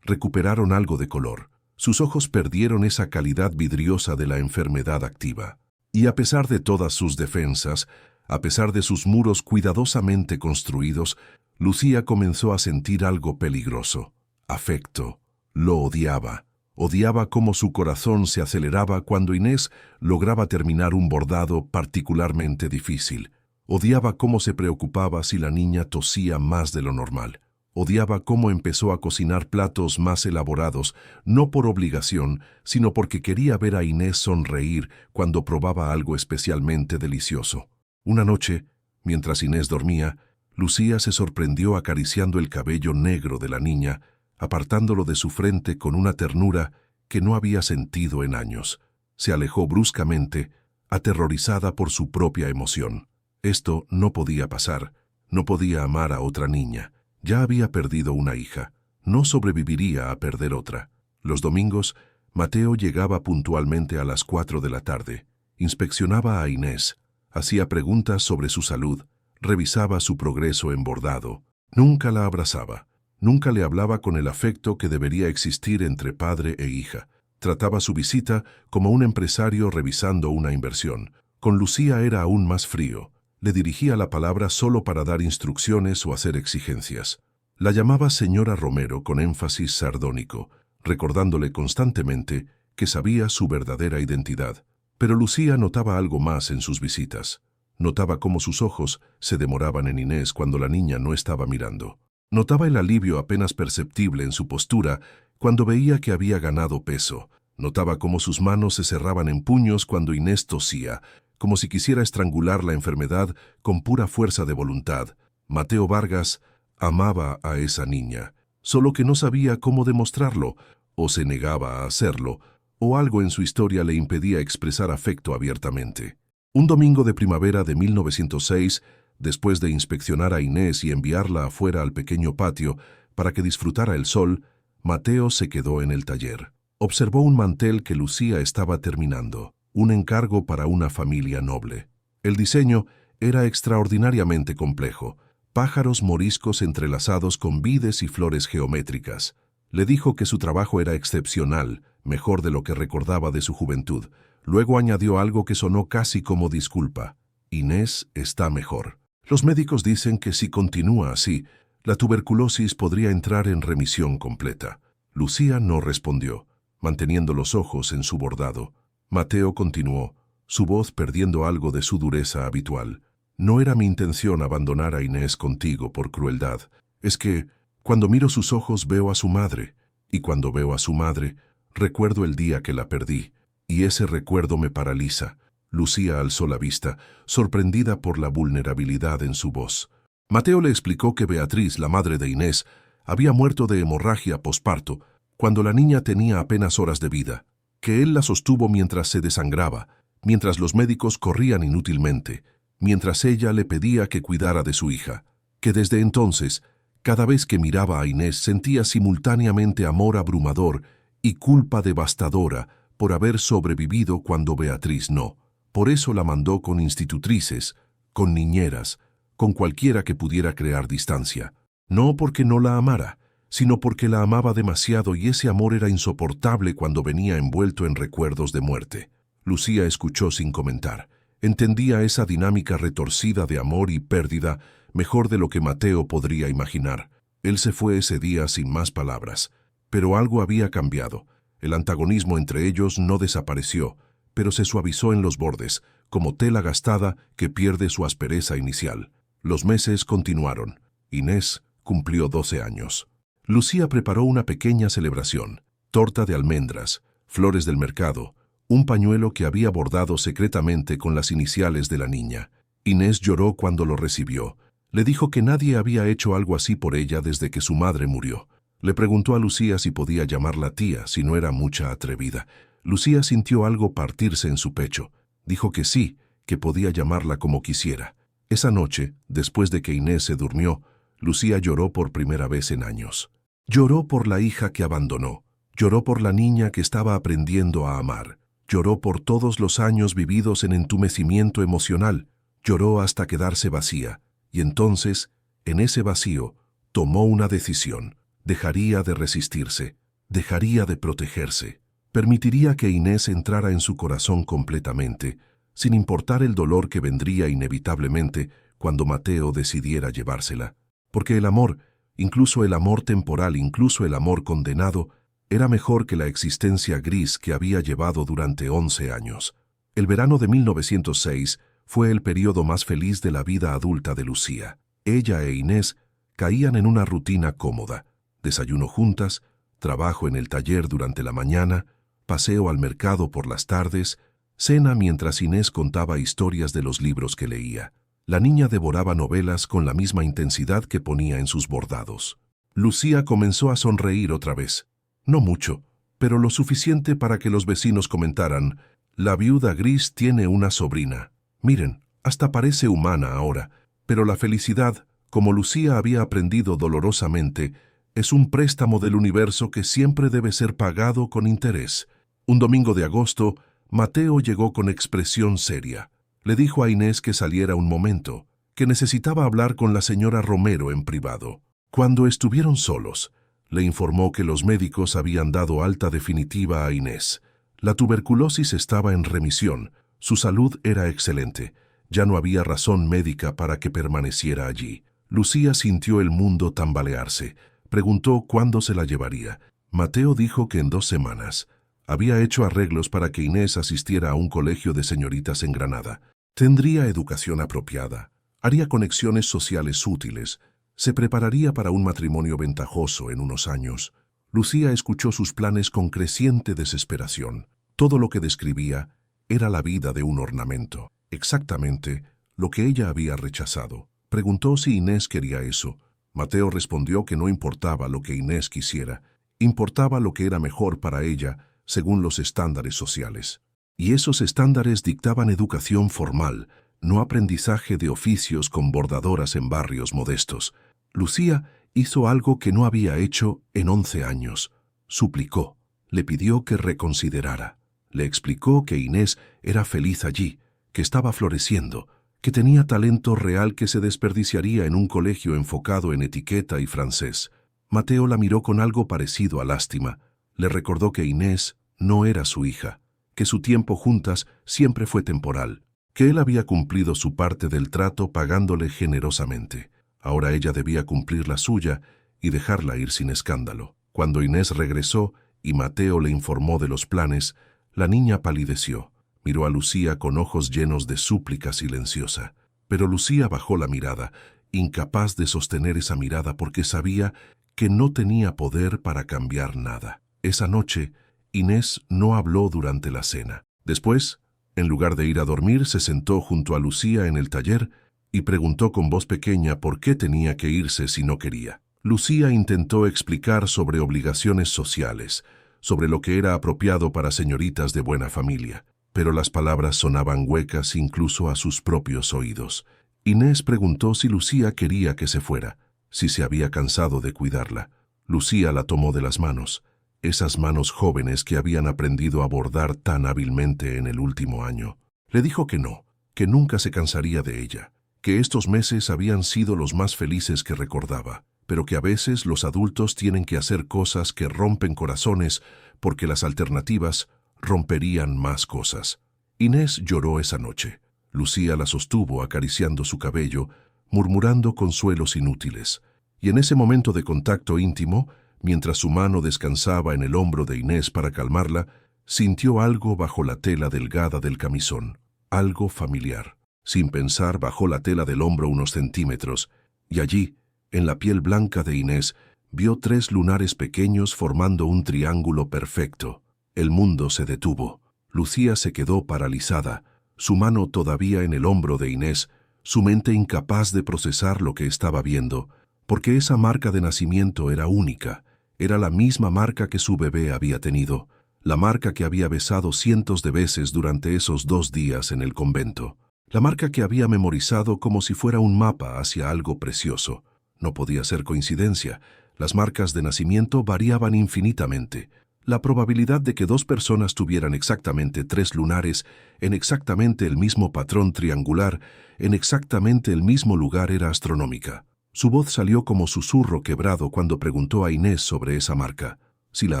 recuperaron algo de color. Sus ojos perdieron esa calidad vidriosa de la enfermedad activa. Y a pesar de todas sus defensas, a pesar de sus muros cuidadosamente construidos, Lucía comenzó a sentir algo peligroso. Afecto. Lo odiaba. Odiaba cómo su corazón se aceleraba cuando Inés lograba terminar un bordado particularmente difícil. Odiaba cómo se preocupaba si la niña tosía más de lo normal. Odiaba cómo empezó a cocinar platos más elaborados, no por obligación, sino porque quería ver a Inés sonreír cuando probaba algo especialmente delicioso. Una noche, mientras Inés dormía, Lucía se sorprendió acariciando el cabello negro de la niña, apartándolo de su frente con una ternura que no había sentido en años. Se alejó bruscamente, aterrorizada por su propia emoción. Esto no podía pasar. No podía amar a otra niña. Ya había perdido una hija. No sobreviviría a perder otra. Los domingos, Mateo llegaba puntualmente a las 4 de la tarde. Inspeccionaba a Inés. Hacía preguntas sobre su salud. Revisaba su progreso en bordado. Nunca la abrazaba. Nunca le hablaba con el afecto que debería existir entre padre e hija. Trataba su visita como un empresario revisando una inversión. Con Lucía era aún más frío. Le dirigía la palabra solo para dar instrucciones o hacer exigencias. La llamaba señora Romero con énfasis sardónico, recordándole constantemente que sabía su verdadera identidad. Pero Lucía notaba algo más en sus visitas. Notaba cómo sus ojos se demoraban en Inés cuando la niña no estaba mirando. Notaba el alivio apenas perceptible en su postura cuando veía que había ganado peso. Notaba cómo sus manos se cerraban en puños cuando Inés tosía, como si quisiera estrangular la enfermedad con pura fuerza de voluntad. Mateo Vargas amaba a esa niña, solo que no sabía cómo demostrarlo, o se negaba a hacerlo, o algo en su historia le impedía expresar afecto abiertamente. Un domingo de primavera de 1906, después de inspeccionar a Inés y enviarla afuera al pequeño patio para que disfrutara el sol, Mateo se quedó en el taller. Observó un mantel que Lucía estaba terminando, un encargo para una familia noble. El diseño era extraordinariamente complejo, pájaros moriscos entrelazados con vides y flores geométricas. Le dijo que su trabajo era excepcional, mejor de lo que recordaba de su juventud. Luego añadió algo que sonó casi como disculpa. Inés está mejor. Los médicos dicen que si continúa así, la tuberculosis podría entrar en remisión completa. Lucía no respondió, manteniendo los ojos en su bordado. Mateo continuó, su voz perdiendo algo de su dureza habitual. No era mi intención abandonar a Inés contigo por crueldad. Es que, cuando miro sus ojos veo a su madre, y cuando veo a su madre, recuerdo el día que la perdí, y ese recuerdo me paraliza. Lucía alzó la vista, sorprendida por la vulnerabilidad en su voz. Mateo le explicó que Beatriz, la madre de Inés, había muerto de hemorragia posparto cuando la niña tenía apenas horas de vida, que él la sostuvo mientras se desangraba, mientras los médicos corrían inútilmente, mientras ella le pedía que cuidara de su hija, que desde entonces, cada vez que miraba a Inés sentía simultáneamente amor abrumador y culpa devastadora por haber sobrevivido cuando Beatriz no. Por eso la mandó con institutrices, con niñeras, con cualquiera que pudiera crear distancia. No porque no la amara, sino porque la amaba demasiado y ese amor era insoportable cuando venía envuelto en recuerdos de muerte. Lucía escuchó sin comentar. Entendía esa dinámica retorcida de amor y pérdida mejor de lo que Mateo podría imaginar. Él se fue ese día sin más palabras. Pero algo había cambiado. El antagonismo entre ellos no desapareció, pero se suavizó en los bordes, como tela gastada que pierde su aspereza inicial. Los meses continuaron. Inés cumplió 12 años. Lucía preparó una pequeña celebración, torta de almendras, flores del mercado, un pañuelo que había bordado secretamente con las iniciales de la niña. Inés lloró cuando lo recibió. Le dijo que nadie había hecho algo así por ella desde que su madre murió. Le preguntó a Lucía si podía llamarla tía, si no era mucha atrevida. Lucía sintió algo partirse en su pecho. Dijo que sí, que podía llamarla como quisiera. Esa noche, después de que Inés se durmió, Lucía lloró por primera vez en años. Lloró por la hija que abandonó. Lloró por la niña que estaba aprendiendo a amar. Lloró por todos los años vividos en entumecimiento emocional. Lloró hasta quedarse vacía. Y entonces, en ese vacío, tomó una decisión. Dejaría de resistirse. Dejaría de protegerse. Permitiría que Inés entrara en su corazón completamente, sin importar el dolor que vendría inevitablemente cuando Mateo decidiera llevársela. Porque el amor, incluso el amor temporal, incluso el amor condenado, era mejor que la existencia gris que había llevado durante 11 años. El verano de 1906 fue el periodo más feliz de la vida adulta de Lucía. Ella e Inés caían en una rutina cómoda. Desayuno juntas, trabajo en el taller durante la mañana, paseo al mercado por las tardes, cena mientras Inés contaba historias de los libros que leía. La niña devoraba novelas con la misma intensidad que ponía en sus bordados. Lucía comenzó a sonreír otra vez. No mucho, pero lo suficiente para que los vecinos comentaran: «La viuda gris tiene una sobrina. Miren, hasta parece humana ahora». Pero la felicidad, como Lucía había aprendido dolorosamente, es un préstamo del universo que siempre debe ser pagado con interés. Un domingo de agosto, Mateo llegó con expresión seria. Le dijo a Inés que saliera un momento, que necesitaba hablar con la señora Romero en privado. Cuando estuvieron solos, le informó que los médicos habían dado alta definitiva a Inés. La tuberculosis estaba en remisión, su salud era excelente, ya no había razón médica para que permaneciera allí. Lucía sintió el mundo tambalearse. Preguntó cuándo se la llevaría. Mateo dijo que en 2 semanas. Había hecho arreglos para que Inés asistiera a un colegio de señoritas en Granada. Tendría educación apropiada, haría conexiones sociales útiles, se prepararía para un matrimonio ventajoso en unos años. Lucía escuchó sus planes con creciente desesperación. Todo lo que describía era la vida de un ornamento, exactamente lo que ella había rechazado. Preguntó si Inés quería eso. Mateo respondió que no importaba lo que Inés quisiera, importaba lo que era mejor para ella según los estándares sociales. Y esos estándares dictaban educación formal, no aprendizaje de oficios con bordadoras en barrios modestos. Lucía hizo algo que no había hecho en 11 años. Suplicó, le pidió que reconsiderara. Le explicó que Inés era feliz allí, que estaba floreciendo, que tenía talento real que se desperdiciaría en un colegio enfocado en etiqueta y francés. Mateo la miró con algo parecido a lástima. Le recordó que Inés no era su hija, que su tiempo juntas siempre fue temporal, que él había cumplido su parte del trato pagándole generosamente. Ahora ella debía cumplir la suya y dejarla ir sin escándalo. Cuando Inés regresó y Mateo le informó de los planes, la niña palideció. Miró a Lucía con ojos llenos de súplica silenciosa. Pero Lucía bajó la mirada, incapaz de sostener esa mirada porque sabía que no tenía poder para cambiar nada. Esa noche, Inés no habló durante la cena. Después, en lugar de ir a dormir, se sentó junto a Lucía en el taller y preguntó con voz pequeña por qué tenía que irse si no quería. Lucía intentó explicar sobre obligaciones sociales, sobre lo que era apropiado para señoritas de buena familia, pero las palabras sonaban huecas incluso a sus propios oídos. Inés preguntó si Lucía quería que se fuera, si se había cansado de cuidarla. Lucía la tomó de las manos, esas manos jóvenes que habían aprendido a bordar tan hábilmente en el último año. Le dijo que no, que nunca se cansaría de ella, que estos meses habían sido los más felices que recordaba, pero que a veces los adultos tienen que hacer cosas que rompen corazones porque las alternativas romperían más cosas. Inés lloró esa noche. Lucía la sostuvo acariciando su cabello, murmurando consuelos inútiles. Y en ese momento de contacto íntimo, mientras su mano descansaba en el hombro de Inés para calmarla, sintió algo bajo la tela delgada del camisón, algo familiar. Sin pensar, bajó la tela del hombro unos centímetros, y allí, en la piel blanca de Inés, vio 3 lunares pequeños formando un triángulo perfecto. El mundo se detuvo. Lucía se quedó paralizada, su mano todavía en el hombro de Inés, su mente incapaz de procesar lo que estaba viendo, porque esa marca de nacimiento era única, era la misma marca que su bebé había tenido, la marca que había besado cientos de veces durante esos 2 días en el convento, la marca que había memorizado como si fuera un mapa hacia algo precioso. No podía ser coincidencia, las marcas de nacimiento variaban infinitamente. La probabilidad de que dos personas tuvieran exactamente 3 lunares, en exactamente el mismo patrón triangular, en exactamente el mismo lugar era astronómica. Su voz salió como susurro quebrado cuando preguntó a Inés sobre esa marca, si la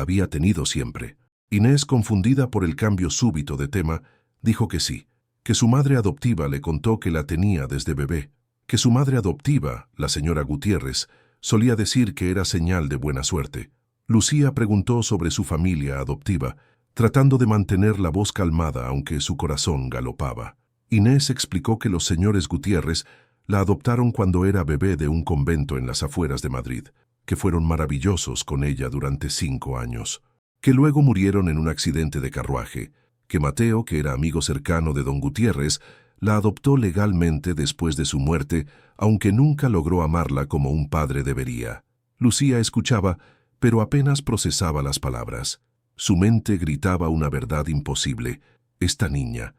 había tenido siempre. Inés, confundida por el cambio súbito de tema, dijo que sí, que su madre adoptiva le contó que la tenía desde bebé, que su madre adoptiva, la señora Gutiérrez, solía decir que era señal de buena suerte. Lucía preguntó sobre su familia adoptiva, tratando de mantener la voz calmada aunque su corazón galopaba. Inés explicó que los señores Gutiérrez la adoptaron cuando era bebé de un convento en las afueras de Madrid, que fueron maravillosos con ella durante 5 años, que luego murieron en un accidente de carruaje, que Mateo, que era amigo cercano de don Gutiérrez, la adoptó legalmente después de su muerte, aunque nunca logró amarla como un padre debería. Lucía escuchaba, pero apenas procesaba las palabras. Su mente gritaba una verdad imposible. Esta niña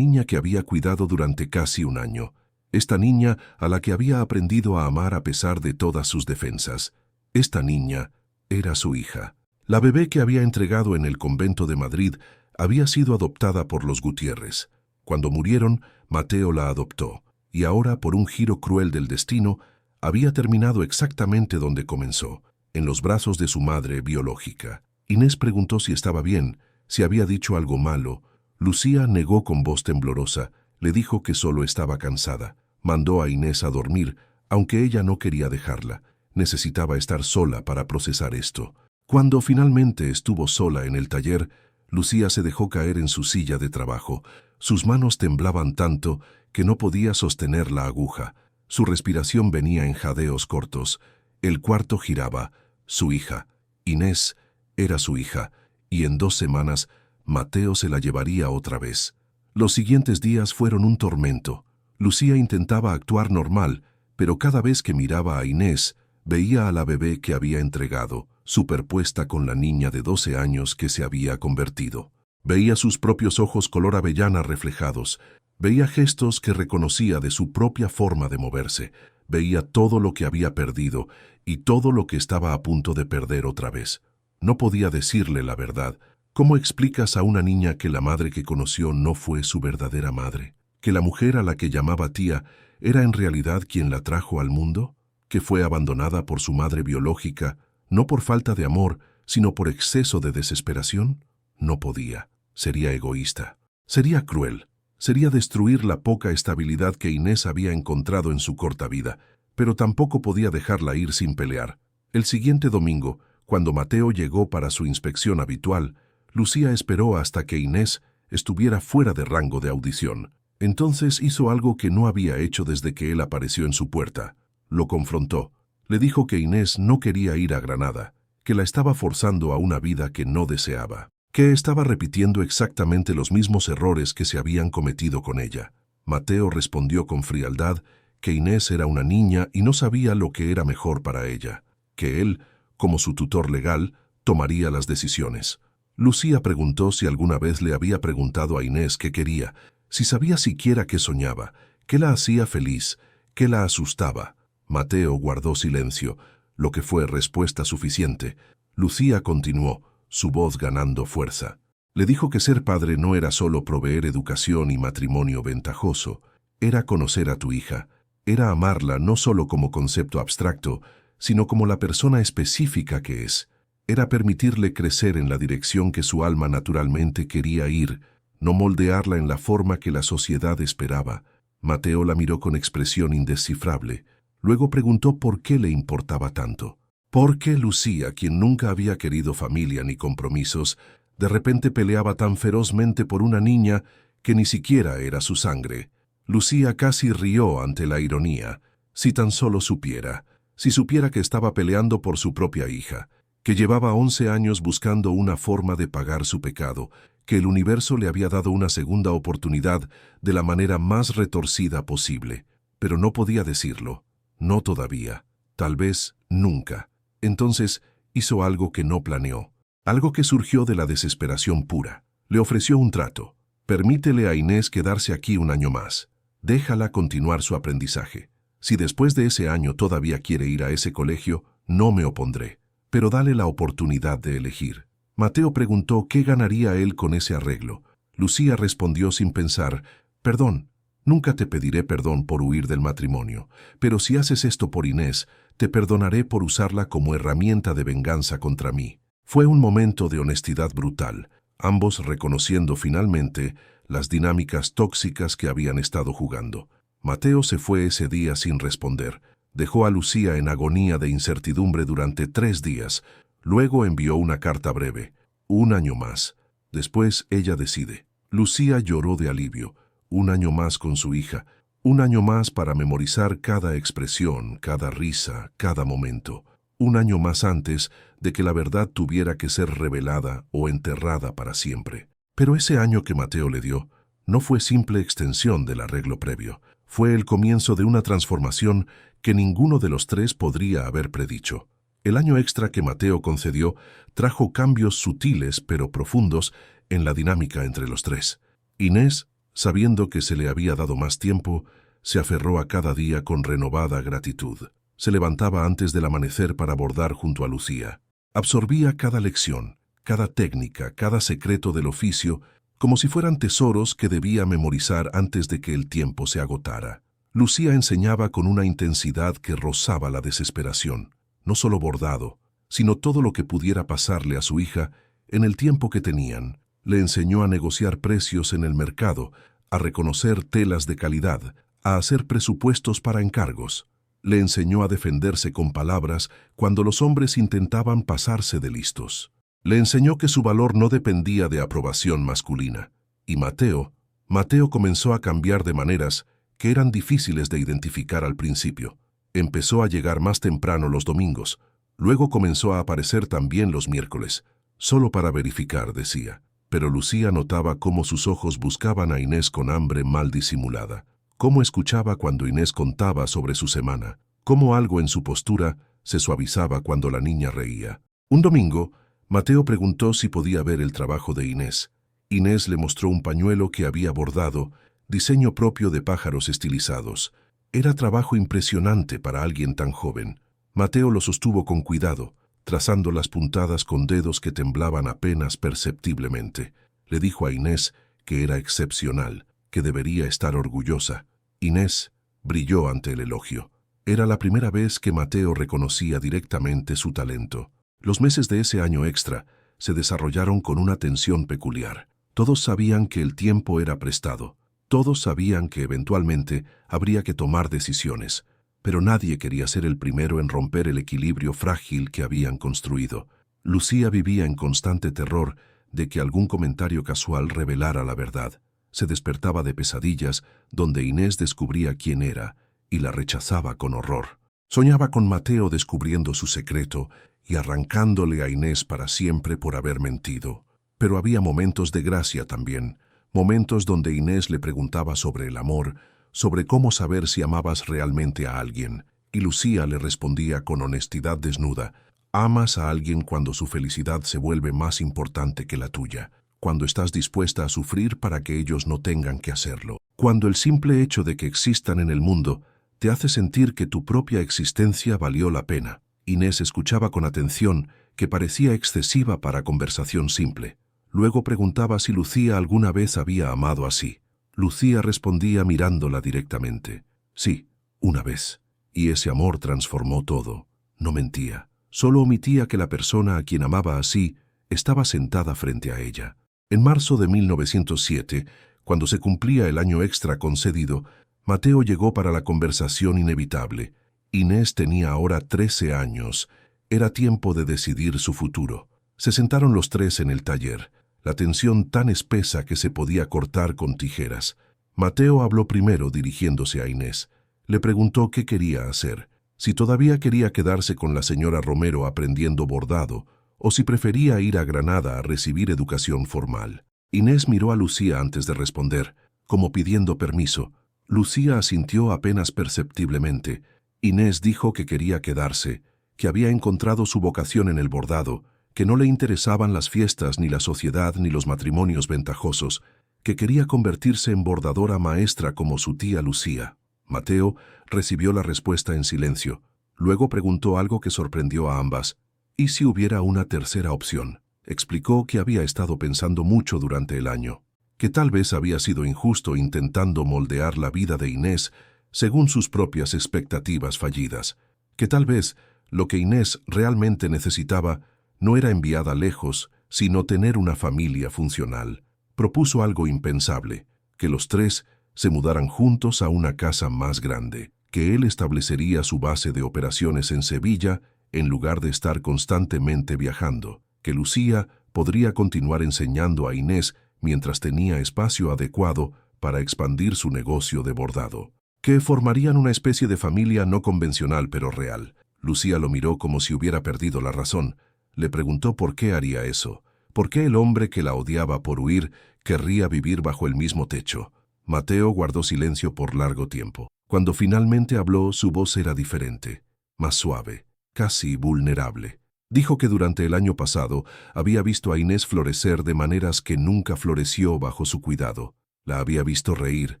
que había cuidado durante casi un año, esta niña a la que había aprendido a amar a pesar de todas sus defensas, esta niña era su hija. La bebé que había entregado en el convento de Madrid había sido adoptada por los Gutiérrez. Cuando murieron, Mateo la adoptó, y ahora, por un giro cruel del destino, había terminado exactamente donde comenzó, en los brazos de su madre biológica. Inés preguntó si estaba bien, si había dicho algo malo. Lucía negó con voz temblorosa, le dijo que solo estaba cansada. Mandó a Inés a dormir, aunque ella no quería dejarla. Necesitaba estar sola para procesar esto. Cuando finalmente estuvo sola en el taller, Lucía se dejó caer en su silla de trabajo. Sus manos temblaban tanto que no podía sostener la aguja. Su respiración venía en jadeos cortos. El cuarto giraba. Su hija, Inés, era su hija, y en 2 semanas Mateo se la llevaría otra vez. Los siguientes días fueron un tormento. Lucía intentaba actuar normal, pero cada vez que miraba a Inés, veía a la bebé que había entregado, superpuesta con la niña de 12 años que se había convertido. Veía sus propios ojos color avellana reflejados, veía gestos que reconocía de su propia forma de moverse, veía todo lo que había perdido y todo lo que estaba a punto de perder otra vez. No podía decirle la verdad. ¿Cómo explicas a una niña que la madre que conoció no fue su verdadera madre? ¿Que la mujer a la que llamaba tía era en realidad quien la trajo al mundo? ¿Que fue abandonada por su madre biológica, no por falta de amor, sino por exceso de desesperación? No podía. Sería egoísta. Sería cruel. Sería destruir la poca estabilidad que Inés había encontrado en su corta vida, pero tampoco podía dejarla ir sin pelear. El siguiente domingo, cuando Mateo llegó para su inspección habitual, Lucía esperó hasta que Inés estuviera fuera de rango de audición. Entonces hizo algo que no había hecho desde que él apareció en su puerta. Lo confrontó. Le dijo que Inés no quería ir a Granada, que la estaba forzando a una vida que no deseaba, que estaba repitiendo exactamente los mismos errores que se habían cometido con ella. Mateo respondió con frialdad que Inés era una niña y no sabía lo que era mejor para ella, que él, como su tutor legal, tomaría las decisiones. Lucía preguntó si alguna vez le había preguntado a Inés qué quería, si sabía siquiera qué soñaba, qué la hacía feliz, qué la asustaba. Mateo guardó silencio, lo que fue respuesta suficiente. Lucía continuó, su voz ganando fuerza. Le dijo que ser padre no era solo proveer educación y matrimonio ventajoso, era conocer a tu hija, era amarla no solo como concepto abstracto, sino como la persona específica que es. Era permitirle crecer en la dirección que su alma naturalmente quería ir, no moldearla en la forma que la sociedad esperaba. Mateo la miró con expresión indescifrable. Luego preguntó por qué le importaba tanto. ¿Por qué Lucía, quien nunca había querido familia ni compromisos, de repente peleaba tan ferozmente por una niña que ni siquiera era su sangre? Lucía casi rió ante la ironía. Si tan solo supiera, si supiera que estaba peleando por su propia hija, que llevaba 11 años buscando una forma de pagar su pecado, que el universo le había dado una segunda oportunidad de la manera más retorcida posible. Pero no podía decirlo. No todavía. Tal vez nunca. Entonces hizo algo que no planeó. Algo que surgió de la desesperación pura. Le ofreció un trato. Permítele a Inés quedarse aquí un año más. Déjala continuar su aprendizaje. Si después de ese año todavía quiere ir a ese colegio, no me opondré. Pero dale la oportunidad de elegir. Mateo preguntó qué ganaría él con ese arreglo. Lucía respondió sin pensar: «Perdón, nunca te pediré perdón por huir del matrimonio, pero si haces esto por Inés, te perdonaré por usarla como herramienta de venganza contra mí». Fue un momento de honestidad brutal, ambos reconociendo finalmente las dinámicas tóxicas que habían estado jugando. Mateo se fue ese día sin responder. Dejó a Lucía en agonía de incertidumbre durante 3 días. Luego envió una carta breve: «Un año más». Después ella decide. Lucía lloró de alivio. Un año más con su hija. Un año más para memorizar cada expresión, cada risa, cada momento. Un año más antes de que la verdad tuviera que ser revelada o enterrada para siempre. Pero ese año que Mateo le dio no fue simple extensión del arreglo previo. Fue el comienzo de una transformación que ninguno de los tres podría haber predicho. El año extra que Mateo concedió trajo cambios sutiles pero profundos en la dinámica entre los tres. Inés, sabiendo que se le había dado más tiempo, se aferró a cada día con renovada gratitud. Se levantaba antes del amanecer para bordar junto a Lucía. Absorbía cada lección, cada técnica, cada secreto del oficio, como si fueran tesoros que debía memorizar antes de que el tiempo se agotara. Lucía enseñaba con una intensidad que rozaba la desesperación. No solo bordado, sino todo lo que pudiera pasarle a su hija en el tiempo que tenían. Le enseñó a negociar precios en el mercado, a reconocer telas de calidad, a hacer presupuestos para encargos. Le enseñó a defenderse con palabras cuando los hombres intentaban pasarse de listos. Le enseñó que su valor no dependía de aprobación masculina. Y Mateo comenzó a cambiar de maneras que eran difíciles de identificar al principio. Empezó a llegar más temprano los domingos. Luego comenzó a aparecer también los miércoles. Solo para verificar, decía. Pero Lucía notaba cómo sus ojos buscaban a Inés con hambre mal disimulada. Cómo escuchaba cuando Inés contaba sobre su semana. Cómo algo en su postura se suavizaba cuando la niña reía. Un domingo, Mateo preguntó si podía ver el trabajo de Inés. Inés le mostró un pañuelo que había bordado, diseño propio de pájaros estilizados. Era trabajo impresionante para alguien tan joven. Mateo lo sostuvo con cuidado, trazando las puntadas con dedos que temblaban apenas perceptiblemente. Le dijo a Inés que era excepcional, que debería estar orgullosa. Inés brilló ante el elogio. Era la primera vez que Mateo reconocía directamente su talento. Los meses de ese año extra se desarrollaron con una tensión peculiar. Todos sabían que el tiempo era prestado. Todos sabían que eventualmente habría que tomar decisiones, pero nadie quería ser el primero en romper el equilibrio frágil que habían construido. Lucía vivía en constante terror de que algún comentario casual revelara la verdad. Se despertaba de pesadillas donde Inés descubría quién era y la rechazaba con horror. Soñaba con Mateo descubriendo su secreto y arrancándole a Inés para siempre por haber mentido. Pero había momentos de gracia también, momentos donde Inés le preguntaba sobre el amor, sobre cómo saber si amabas realmente a alguien, y Lucía le respondía con honestidad desnuda: amas a alguien cuando su felicidad se vuelve más importante que la tuya, cuando estás dispuesta a sufrir para que ellos no tengan que hacerlo, cuando el simple hecho de que existan en el mundo te hace sentir que tu propia existencia valió la pena. Inés escuchaba con atención, que parecía excesiva para conversación simple. Luego preguntaba si Lucía alguna vez había amado así. Lucía respondía mirándola directamente: sí, una vez. Y ese amor transformó todo. No mentía. Solo omitía que la persona a quien amaba así estaba sentada frente a ella. En marzo de 1907, cuando se cumplía el año extra concedido, Mateo llegó para la conversación inevitable. Inés tenía ahora 13 años. Era tiempo de decidir su futuro. Se sentaron los tres en el taller, la tensión tan espesa que se podía cortar con tijeras. Mateo habló primero dirigiéndose a Inés. Le preguntó qué quería hacer, si todavía quería quedarse con la señora Romero aprendiendo bordado, o si prefería ir a Granada a recibir educación formal. Inés miró a Lucía antes de responder, como pidiendo permiso. Lucía asintió apenas perceptiblemente. Inés dijo que quería quedarse, que había encontrado su vocación en el bordado, que no le interesaban las fiestas, ni la sociedad, ni los matrimonios ventajosos, que quería convertirse en bordadora maestra como su tía Lucía. Mateo recibió la respuesta en silencio. Luego preguntó algo que sorprendió a ambas: ¿y si hubiera una tercera opción? Explicó que había estado pensando mucho durante el año, que tal vez había sido injusto intentando moldear la vida de Inés según sus propias expectativas fallidas, que tal vez lo que Inés realmente necesitaba no era enviada lejos, sino tener una familia funcional. Propuso algo impensable, que los tres se mudaran juntos a una casa más grande, que él establecería su base de operaciones en Sevilla en lugar de estar constantemente viajando, que Lucía podría continuar enseñando a Inés mientras tenía espacio adecuado para expandir su negocio de bordado, que formarían una especie de familia no convencional pero real. Lucía lo miró como si hubiera perdido la razón. Le preguntó por qué haría eso, por qué el hombre que la odiaba por huir querría vivir bajo el mismo techo. Mateo guardó silencio por largo tiempo. Cuando finalmente habló, su voz era diferente, más suave, casi vulnerable. Dijo que durante el año pasado había visto a Inés florecer de maneras que nunca floreció bajo su cuidado. La había visto reír,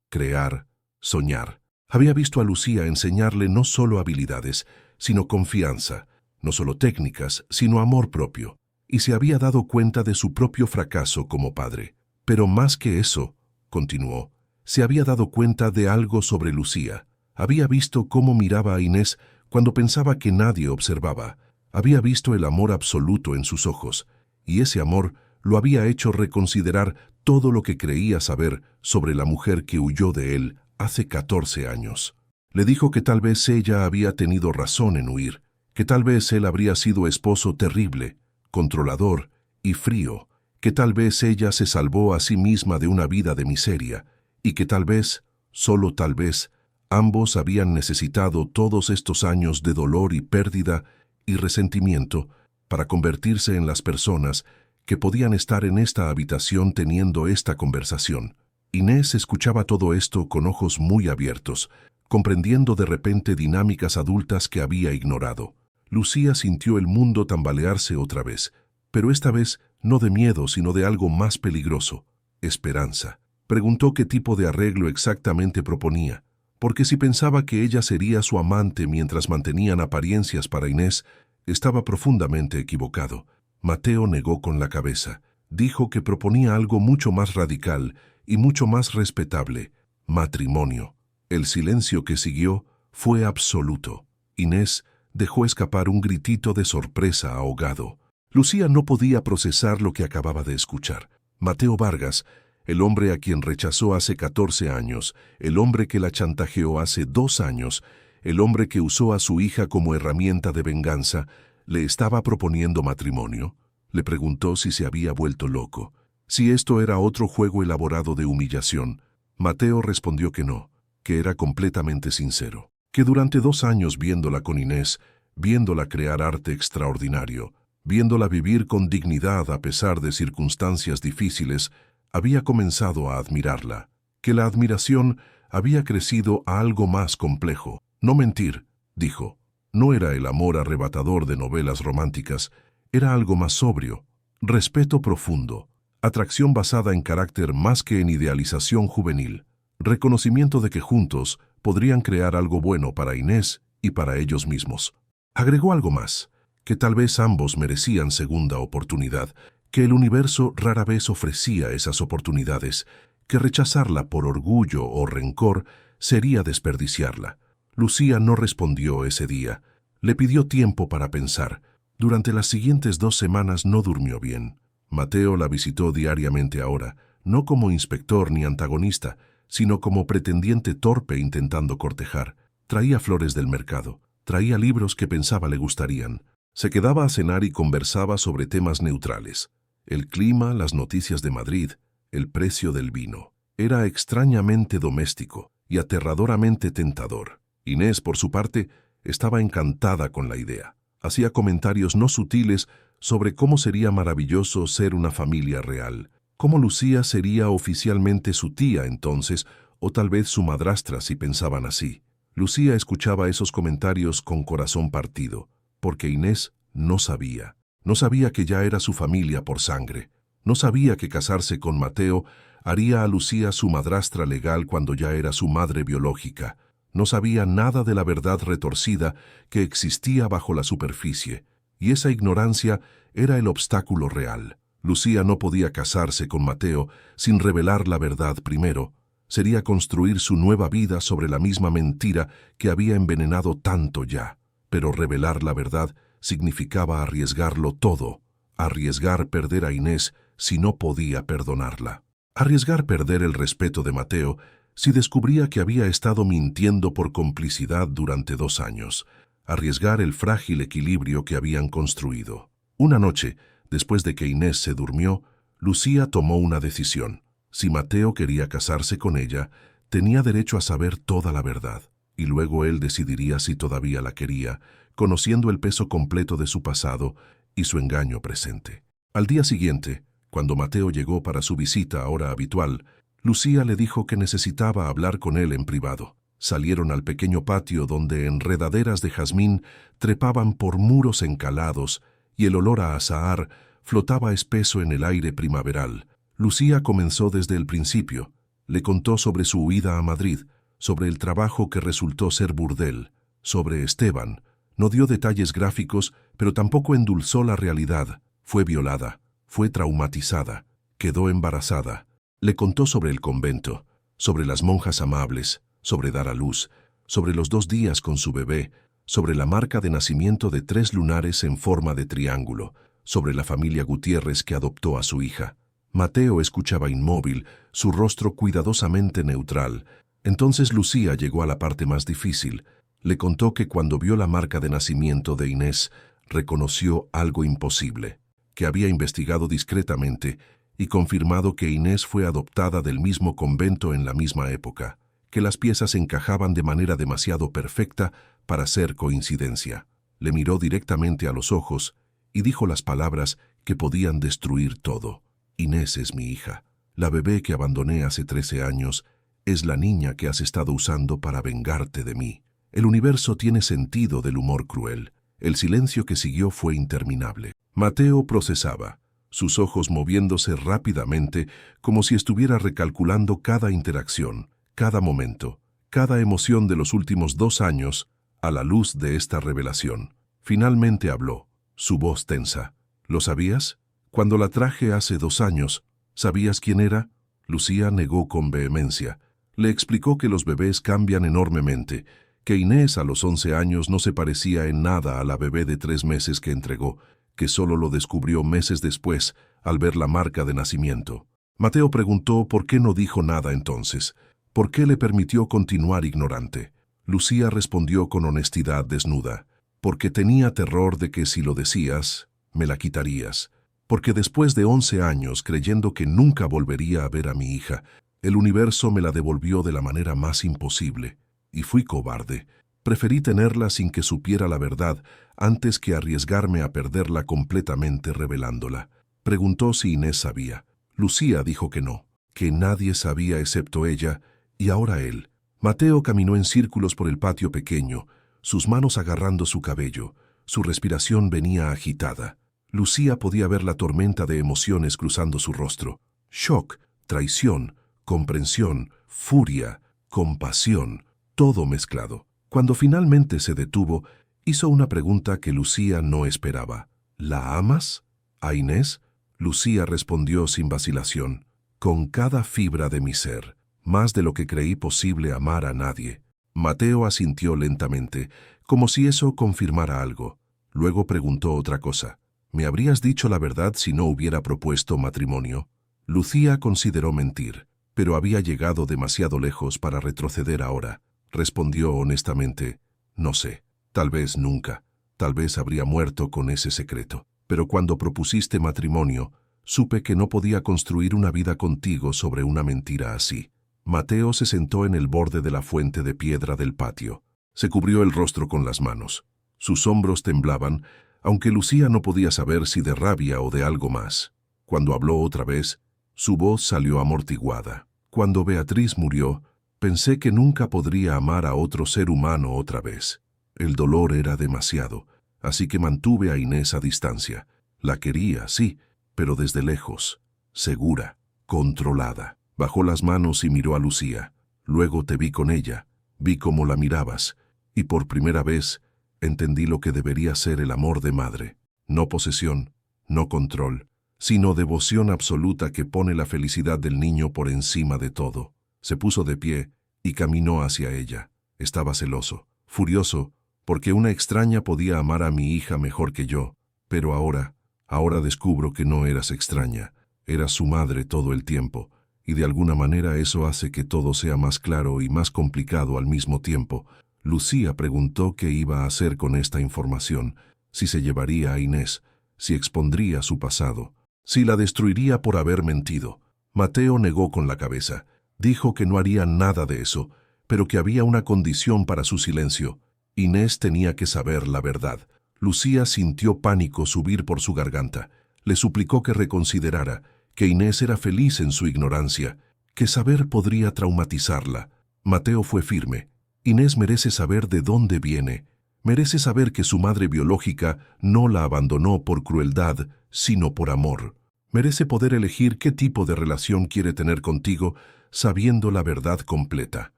crear, soñar. Había visto a Lucía enseñarle no solo habilidades, sino confianza, no solo técnicas, sino amor propio, y se había dado cuenta de su propio fracaso como padre. Pero más que eso, continuó, se había dado cuenta de algo sobre Lucía. Había visto cómo miraba a Inés cuando pensaba que nadie observaba. Había visto el amor absoluto en sus ojos, y ese amor lo había hecho reconsiderar todo lo que creía saber sobre la mujer que huyó de él hace 14 años. Le dijo que tal vez ella había tenido razón en huir, que tal vez él habría sido esposo terrible, controlador y frío, que tal vez ella se salvó a sí misma de una vida de miseria, y que tal vez, solo tal vez, ambos habían necesitado todos estos años de dolor y pérdida y resentimiento para convertirse en las personas que podían estar en esta habitación teniendo esta conversación. Inés escuchaba todo esto con ojos muy abiertos, comprendiendo de repente dinámicas adultas que había ignorado. Lucía sintió el mundo tambalearse otra vez, pero esta vez no de miedo, sino de algo más peligroso, esperanza. Preguntó qué tipo de arreglo exactamente proponía, porque si pensaba que ella sería su amante mientras mantenían apariencias para Inés, estaba profundamente equivocado. Mateo negó con la cabeza. Dijo que proponía algo mucho más radical y mucho más respetable: matrimonio. El silencio que siguió fue absoluto. Inés dejó escapar un gritito de sorpresa ahogado. Lucía no podía procesar lo que acababa de escuchar. Mateo Vargas, el hombre a quien rechazó hace 14 años, el hombre que la chantajeó hace 2 años, el hombre que usó a su hija como herramienta de venganza, ¿le estaba proponiendo matrimonio? Le preguntó si se había vuelto loco, si esto era otro juego elaborado de humillación. Mateo respondió que no, que era completamente sincero, que durante 2 años viéndola con Inés, viéndola crear arte extraordinario, viéndola vivir con dignidad a pesar de circunstancias difíciles, había comenzado a admirarla, que la admiración había crecido a algo más complejo. No mentir, dijo, no era el amor arrebatador de novelas románticas, era algo más sobrio, respeto profundo, atracción basada en carácter más que en idealización juvenil, reconocimiento de que juntos podrían crear algo bueno para Inés y para ellos mismos. Agregó algo más, que tal vez ambos merecían segunda oportunidad, que el universo rara vez ofrecía esas oportunidades, que rechazarla por orgullo o rencor sería desperdiciarla. Lucía no respondió ese día. Le pidió tiempo para pensar. Durante las siguientes 2 semanas no durmió bien. Mateo la visitó diariamente ahora, no como inspector ni antagonista, sino como pretendiente torpe intentando cortejar. Traía flores del mercado, traía libros que pensaba le gustarían. Se quedaba a cenar y conversaba sobre temas neutrales. El clima, las noticias de Madrid, el precio del vino. Era extrañamente doméstico y aterradoramente tentador. Inés, por su parte, estaba encantada con la idea. Hacía comentarios no sutiles sobre cómo sería maravilloso ser una familia real, cómo Lucía sería oficialmente su tía entonces, o tal vez su madrastra si pensaban así. Lucía escuchaba esos comentarios con corazón partido, porque Inés no sabía. No sabía que ya era su familia por sangre. No sabía que casarse con Mateo haría a Lucía su madrastra legal cuando ya era su madre biológica. No sabía nada de la verdad retorcida que existía bajo la superficie, y esa ignorancia era el obstáculo real. Lucía no podía casarse con Mateo sin revelar la verdad primero. Sería construir su nueva vida sobre la misma mentira que había envenenado tanto ya. Pero revelar la verdad significaba arriesgarlo todo, arriesgar perder a Inés si no podía perdonarla, arriesgar perder el respeto de Mateo si descubría que había estado mintiendo por complicidad durante 2 años, arriesgar el frágil equilibrio que habían construido. Una noche, después de que Inés se durmió, Lucía tomó una decisión. Si Mateo quería casarse con ella, tenía derecho a saber toda la verdad, y luego él decidiría si todavía la quería, conociendo el peso completo de su pasado y su engaño presente. Al día siguiente, cuando Mateo llegó para su visita ahora habitual, Lucía le dijo que necesitaba hablar con él en privado. Salieron al pequeño patio donde enredaderas de jazmín trepaban por muros encalados y el olor a azahar flotaba espeso en el aire primaveral. Lucía comenzó desde el principio. Le contó sobre su huida a Madrid, sobre el trabajo que resultó ser burdel, sobre Esteban. No dio detalles gráficos, pero tampoco endulzó la realidad. Fue violada, fue traumatizada, quedó embarazada. Le contó sobre el convento, sobre las monjas amables, sobre dar a luz, sobre los 2 días con su bebé, sobre la marca de nacimiento de 3 lunares en forma de triángulo, sobre la familia Gutiérrez que adoptó a su hija. Mateo escuchaba inmóvil, su rostro cuidadosamente neutral. Entonces Lucía llegó a la parte más difícil. Le contó que cuando vio la marca de nacimiento de Inés, reconoció algo imposible, que había investigado discretamente y confirmado que Inés fue adoptada del mismo convento en la misma época, que las piezas encajaban de manera demasiado perfecta para ser coincidencia. Le miró directamente a los ojos y dijo las palabras que podían destruir todo. Inés es mi hija. La bebé que abandoné hace 13 años es la niña que has estado usando para vengarte de mí. El universo tiene sentido del humor cruel. El silencio que siguió fue interminable. Mateo procesaba, sus ojos moviéndose rápidamente como si estuviera recalculando cada interacción, cada momento, cada emoción de los últimos 2 años a la luz de esta revelación. Finalmente habló, su voz tensa. ¿Lo sabías? Cuando la traje hace 2 años, ¿sabías quién era? Lucía negó con vehemencia. Le explicó que los bebés cambian enormemente, que Inés a los 11 años no se parecía en nada a la bebé de 3 meses que entregó, que solo lo descubrió meses después al ver la marca de nacimiento. Mateo preguntó por qué no dijo nada entonces, por qué le permitió continuar ignorante. Lucía respondió con honestidad desnuda, porque tenía terror de que si lo decías, me la quitarías, porque después de 11 años creyendo que nunca volvería a ver a mi hija, el universo me la devolvió de la manera más imposible, y fui cobarde. Preferí tenerla sin que supiera la verdad antes que arriesgarme a perderla completamente revelándola. Preguntó si Inés sabía. Lucía dijo que no, que nadie sabía excepto ella y ahora él. Mateo caminó en círculos por el patio pequeño, sus manos agarrando su cabello. Su respiración venía agitada. Lucía podía ver la tormenta de emociones cruzando su rostro. Shock, traición, comprensión, furia, compasión, todo mezclado. Cuando finalmente se detuvo, hizo una pregunta que Lucía no esperaba. ¿La amas? ¿A Inés? Lucía respondió sin vacilación. Con cada fibra de mi ser, más de lo que creí posible amar a nadie. Mateo asintió lentamente, como si eso confirmara algo. Luego preguntó otra cosa. ¿Me habrías dicho la verdad si no hubiera propuesto matrimonio? Lucía consideró mentir, pero había llegado demasiado lejos para retroceder ahora. Respondió honestamente, no sé, tal vez nunca, tal vez habría muerto con ese secreto. Pero cuando propusiste matrimonio, supe que no podía construir una vida contigo sobre una mentira así. Mateo se sentó en el borde de la fuente de piedra del patio. Se cubrió el rostro con las manos. Sus hombros temblaban, aunque Lucía no podía saber si de rabia o de algo más. Cuando habló otra vez, su voz salió amortiguada. Cuando Beatriz murió, pensé que nunca podría amar a otro ser humano otra vez. El dolor era demasiado, así que mantuve a Inés a distancia. La quería, sí, pero desde lejos, segura, controlada. Bajó las manos y miró a Lucía. Luego te vi con ella, vi cómo la mirabas, y por primera vez entendí lo que debería ser el amor de madre. No posesión, no control, sino devoción absoluta que pone la felicidad del niño por encima de todo. Se puso de pie y caminó hacia ella. Estaba celoso, furioso, porque una extraña podía amar a mi hija mejor que yo. Pero ahora descubro que no eras extraña, eras su madre todo el tiempo, y de alguna manera eso hace que todo sea más claro y más complicado al mismo tiempo. Lucía preguntó qué iba a hacer con esta información, si se llevaría a Inés, si expondría su pasado, si la destruiría por haber mentido. Mateo negó con la cabeza. Dijo que no haría nada de eso, pero que había una condición para su silencio. Inés tenía que saber la verdad. Lucía sintió pánico subir por su garganta. Le suplicó que reconsiderara, que Inés era feliz en su ignorancia, que saber podría traumatizarla. Mateo fue firme. Inés merece saber de dónde viene. Merece saber que su madre biológica no la abandonó por crueldad, sino por amor. Merece poder elegir qué tipo de relación quiere tener contigo, sabiendo la verdad completa.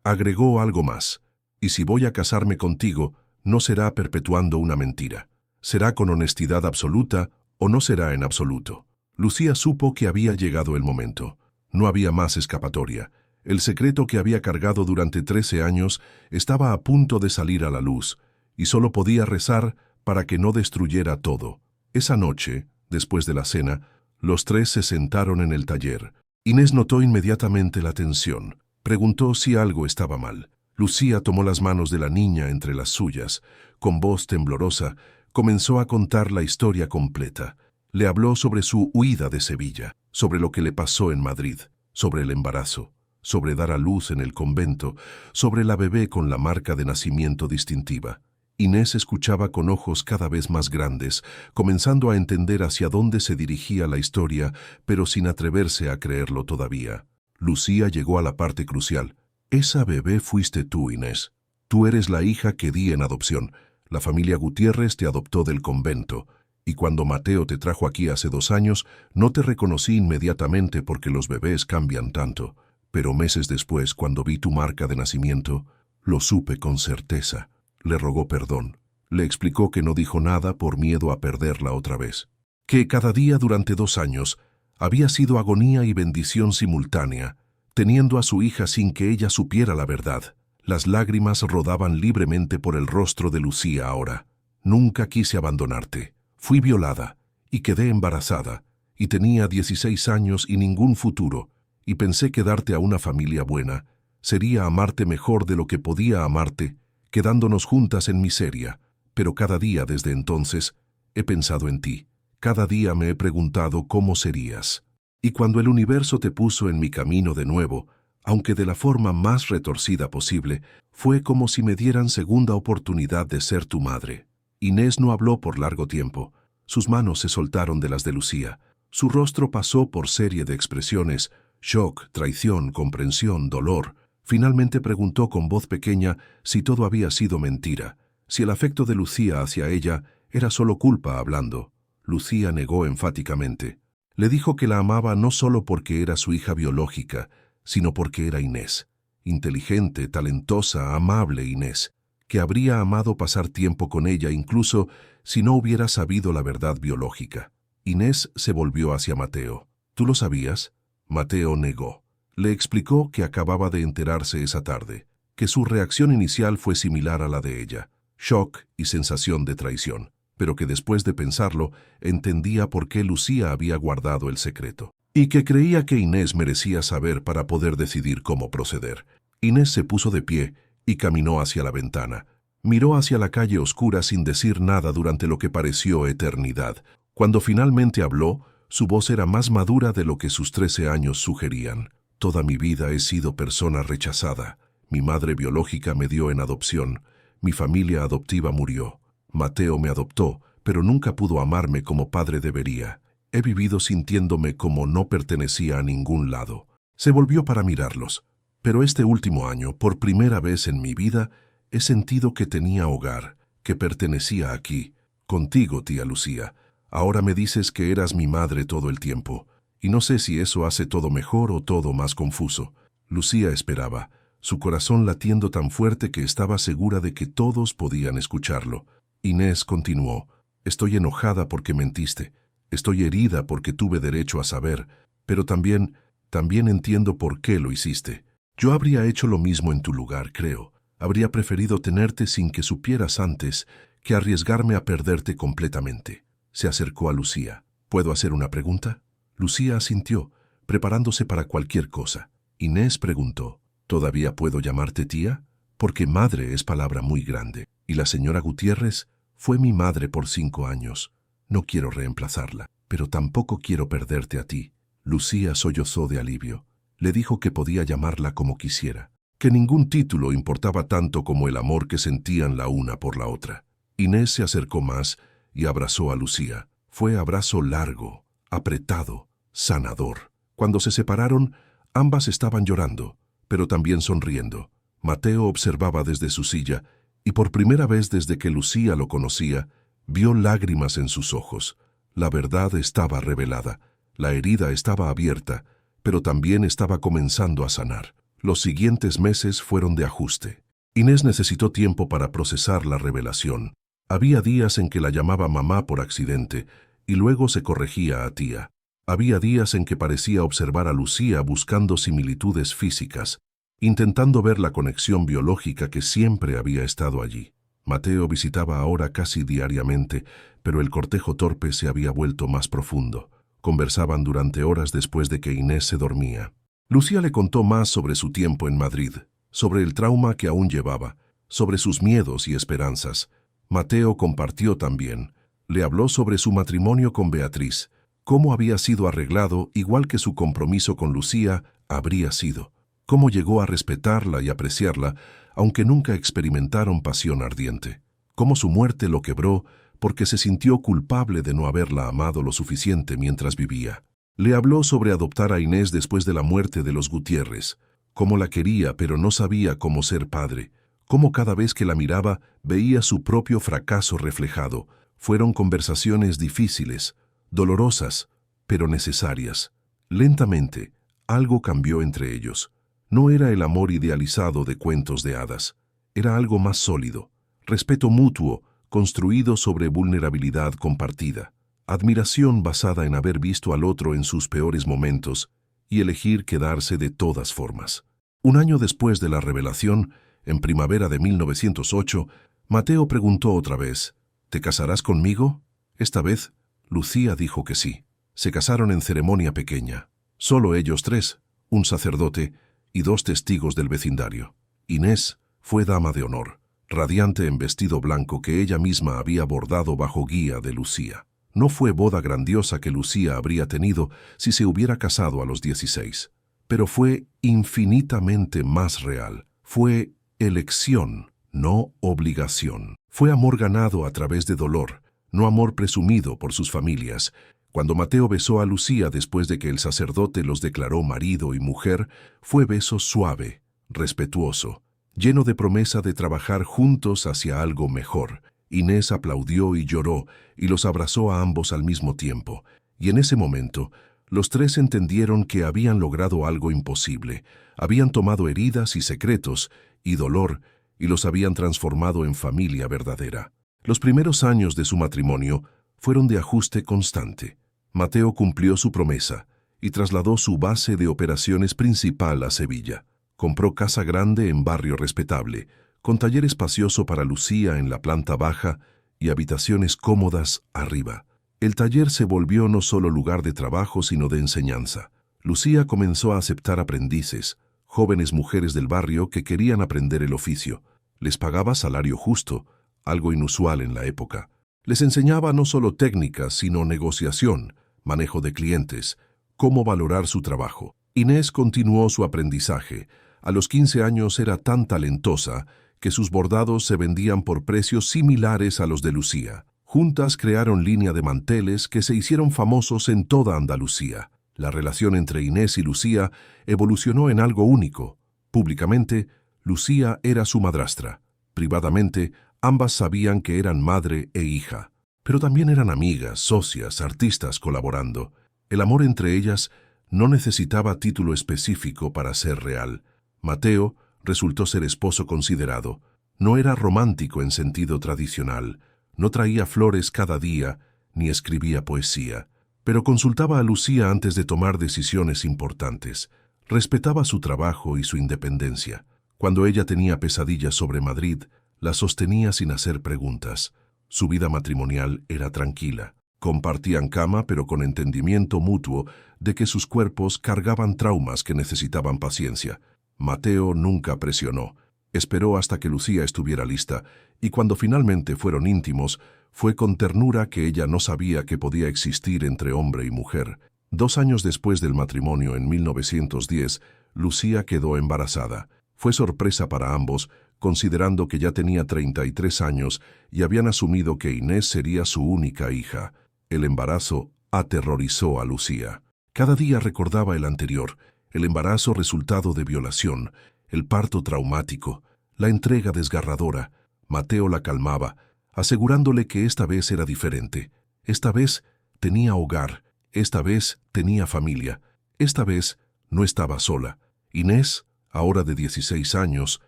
Agregó algo más. Y si voy a casarme contigo, no será perpetuando una mentira. Será con honestidad absoluta o no será en absoluto. Lucía supo que había llegado el momento. No había más escapatoria. El secreto que había cargado durante 13 años estaba a punto de salir a la luz, y solo podía rezar para que no destruyera todo. Esa noche, después de la cena, los tres se sentaron en el taller. Inés notó inmediatamente la tensión. Preguntó si algo estaba mal. Lucía tomó las manos de la niña entre las suyas. Con voz temblorosa, comenzó a contar la historia completa. Le habló sobre su huida de Sevilla, sobre lo que le pasó en Madrid, sobre el embarazo, sobre dar a luz en el convento, sobre la bebé con la marca de nacimiento distintiva. Inés escuchaba con ojos cada vez más grandes, comenzando a entender hacia dónde se dirigía la historia, pero sin atreverse a creerlo todavía. Lucía llegó a la parte crucial. Esa bebé fuiste tú, Inés. Tú eres la hija que di en adopción. La familia Gutiérrez te adoptó del convento. Y cuando Mateo te trajo aquí hace 2 años, no te reconocí inmediatamente porque los bebés cambian tanto. Pero meses después, cuando vi tu marca de nacimiento, lo supe con certeza. Le rogó perdón. Le explicó que no dijo nada por miedo a perderla otra vez. Que cada día durante 2 años había sido agonía y bendición simultánea, teniendo a su hija sin que ella supiera la verdad. Las lágrimas rodaban libremente por el rostro de Lucía ahora. Nunca quise abandonarte. Fui violada y quedé embarazada, y tenía 16 años y ningún futuro, y pensé que darte a una familia buena sería amarte mejor de lo que podía amarte, quedándonos juntas en miseria. Pero cada día desde entonces he pensado en ti. Cada día me he preguntado cómo serías. Y cuando el universo te puso en mi camino de nuevo, aunque de la forma más retorcida posible, fue como si me dieran segunda oportunidad de ser tu madre. Inés no habló por largo tiempo. Sus manos se soltaron de las de Lucía. Su rostro pasó por serie de expresiones: shock, traición, comprensión, dolor. Finalmente preguntó con voz pequeña si todo había sido mentira, si el afecto de Lucía hacia ella era solo culpa hablando. Lucía negó enfáticamente. Le dijo que la amaba no solo porque era su hija biológica, sino porque era Inés. Inteligente, talentosa, amable Inés, que habría amado pasar tiempo con ella incluso si no hubiera sabido la verdad biológica. Inés se volvió hacia Mateo. ¿Tú lo sabías? Mateo negó. Le explicó que acababa de enterarse esa tarde, que su reacción inicial fue similar a la de ella, shock y sensación de traición, pero que después de pensarlo entendía por qué Lucía había guardado el secreto, y que creía que Inés merecía saber para poder decidir cómo proceder. Inés se puso de pie y caminó hacia la ventana. Miró hacia la calle oscura sin decir nada durante lo que pareció eternidad. Cuando finalmente habló, su voz era más madura de lo que sus 13 años sugerían. Toda mi vida he sido persona rechazada. Mi madre biológica me dio en adopción. Mi familia adoptiva murió. Mateo me adoptó, pero nunca pudo amarme como padre debería. He vivido sintiéndome como no pertenecía a ningún lado. Se volvió para mirarlos. Pero este último año, por primera vez en mi vida, he sentido que tenía hogar, que pertenecía aquí. Contigo, tía Lucía. Ahora me dices que eras mi madre todo el tiempo. Y no sé si eso hace todo mejor o todo más confuso. Lucía esperaba, su corazón latiendo tan fuerte que estaba segura de que todos podían escucharlo. Inés continuó. Estoy enojada porque mentiste. Estoy herida porque tuve derecho a saber, pero también entiendo por qué lo hiciste. Yo habría hecho lo mismo en tu lugar, creo. Habría preferido tenerte sin que supieras antes que arriesgarme a perderte completamente. Se acercó a Lucía. ¿Puedo hacer una pregunta? Lucía asintió, preparándose para cualquier cosa. Inés preguntó, ¿todavía puedo llamarte tía? Porque madre es palabra muy grande. Y la señora Gutiérrez fue mi madre por 5 años. No quiero reemplazarla, pero tampoco quiero perderte a ti. Lucía sollozó de alivio. Le dijo que podía llamarla como quisiera, que ningún título importaba tanto como el amor que sentían la una por la otra. Inés se acercó más y abrazó a Lucía. Fue abrazo largo, apretado, sanador. Cuando se separaron, ambas estaban llorando, pero también sonriendo. Mateo observaba desde su silla y por primera vez desde que Lucía lo conocía, vio lágrimas en sus ojos. La verdad estaba revelada, la herida estaba abierta, pero también estaba comenzando a sanar. Los siguientes meses fueron de ajuste. Inés necesitó tiempo para procesar la revelación. Había días en que la llamaba mamá por accidente y luego se corregía a tía. Había días en que parecía observar a Lucía buscando similitudes físicas, intentando ver la conexión biológica que siempre había estado allí. Mateo visitaba ahora casi diariamente, pero el cortejo torpe se había vuelto más profundo. Conversaban durante horas después de que Inés se dormía. Lucía le contó más sobre su tiempo en Madrid, sobre el trauma que aún llevaba, sobre sus miedos y esperanzas. Mateo compartió también. Le habló sobre su matrimonio con Beatriz, cómo había sido arreglado igual que su compromiso con Lucía habría sido, cómo llegó a respetarla y apreciarla, aunque nunca experimentaron pasión ardiente, cómo su muerte lo quebró porque se sintió culpable de no haberla amado lo suficiente mientras vivía. Le habló sobre adoptar a Inés después de la muerte de los Gutiérrez, cómo la quería pero no sabía cómo ser padre, cómo cada vez que la miraba veía su propio fracaso reflejado. Fueron conversaciones difíciles, dolorosas, pero necesarias. Lentamente, algo cambió entre ellos. No era el amor idealizado de cuentos de hadas, era algo más sólido, respeto mutuo, construido sobre vulnerabilidad compartida, admiración basada en haber visto al otro en sus peores momentos y elegir quedarse de todas formas. Un año después de la revelación, en primavera de 1908, Mateo preguntó otra vez, ¿te casarás conmigo? Esta vez, Lucía dijo que sí. Se casaron en ceremonia pequeña, solo ellos tres, un sacerdote y 2 testigos del vecindario. Inés fue dama de honor, radiante en vestido blanco que ella misma había bordado bajo guía de Lucía. No fue boda grandiosa que Lucía habría tenido si se hubiera casado a los 16, pero fue infinitamente más real. Fue elección, no obligación. Fue amor ganado a través de dolor, no amor presumido por sus familias. Cuando Mateo besó a Lucía después de que el sacerdote los declaró marido y mujer, fue beso suave, respetuoso, lleno de promesa de trabajar juntos hacia algo mejor. Inés aplaudió y lloró, y los abrazó a ambos al mismo tiempo. Y en ese momento, los tres entendieron que habían logrado algo imposible. Habían tomado heridas y secretos y dolor, y los habían transformado en familia verdadera. Los primeros años de su matrimonio fueron de ajuste constante. Mateo cumplió su promesa y trasladó su base de operaciones principal a Sevilla. Compró casa grande en barrio respetable, con taller espacioso para Lucía en la planta baja y habitaciones cómodas arriba. El taller se volvió no solo lugar de trabajo, sino de enseñanza. Lucía comenzó a aceptar aprendices, jóvenes mujeres del barrio que querían aprender el oficio. Les pagaba salario justo, algo inusual en la época. Les enseñaba no solo técnicas, sino negociación, manejo de clientes, cómo valorar su trabajo. Inés continuó su aprendizaje. A los 15 años era tan talentosa que sus bordados se vendían por precios similares a los de Lucía. Juntas crearon línea de manteles que se hicieron famosos en toda Andalucía. La relación entre Inés y Lucía evolucionó en algo único. Públicamente, Lucía era su madrastra. Privadamente, ambas sabían que eran madre e hija. Pero también eran amigas, socias, artistas colaborando. El amor entre ellas no necesitaba título específico para ser real. Mateo resultó ser esposo considerado. No era romántico en sentido tradicional. No traía flores cada día, ni escribía poesía, pero consultaba a Lucía antes de tomar decisiones importantes. Respetaba su trabajo y su independencia. Cuando ella tenía pesadillas sobre Madrid, la sostenía sin hacer preguntas. Su vida matrimonial era tranquila. Compartían cama, pero con entendimiento mutuo de que sus cuerpos cargaban traumas que necesitaban paciencia. Mateo nunca presionó. Esperó hasta que Lucía estuviera lista, y cuando finalmente fueron íntimos, fue con ternura que ella no sabía que podía existir entre hombre y mujer. 2 años después del matrimonio, en 1910, Lucía quedó embarazada. Fue sorpresa para ambos, considerando que ya tenía 33 años y habían asumido que Inés sería su única hija. El embarazo aterrorizó a Lucía. Cada día recordaba el anterior, el embarazo resultado de violación, el parto traumático, la entrega desgarradora. Mateo la calmaba, asegurándole que esta vez era diferente. Esta vez tenía hogar, esta vez tenía familia, esta vez no estaba sola. Inés, ahora de 16 años,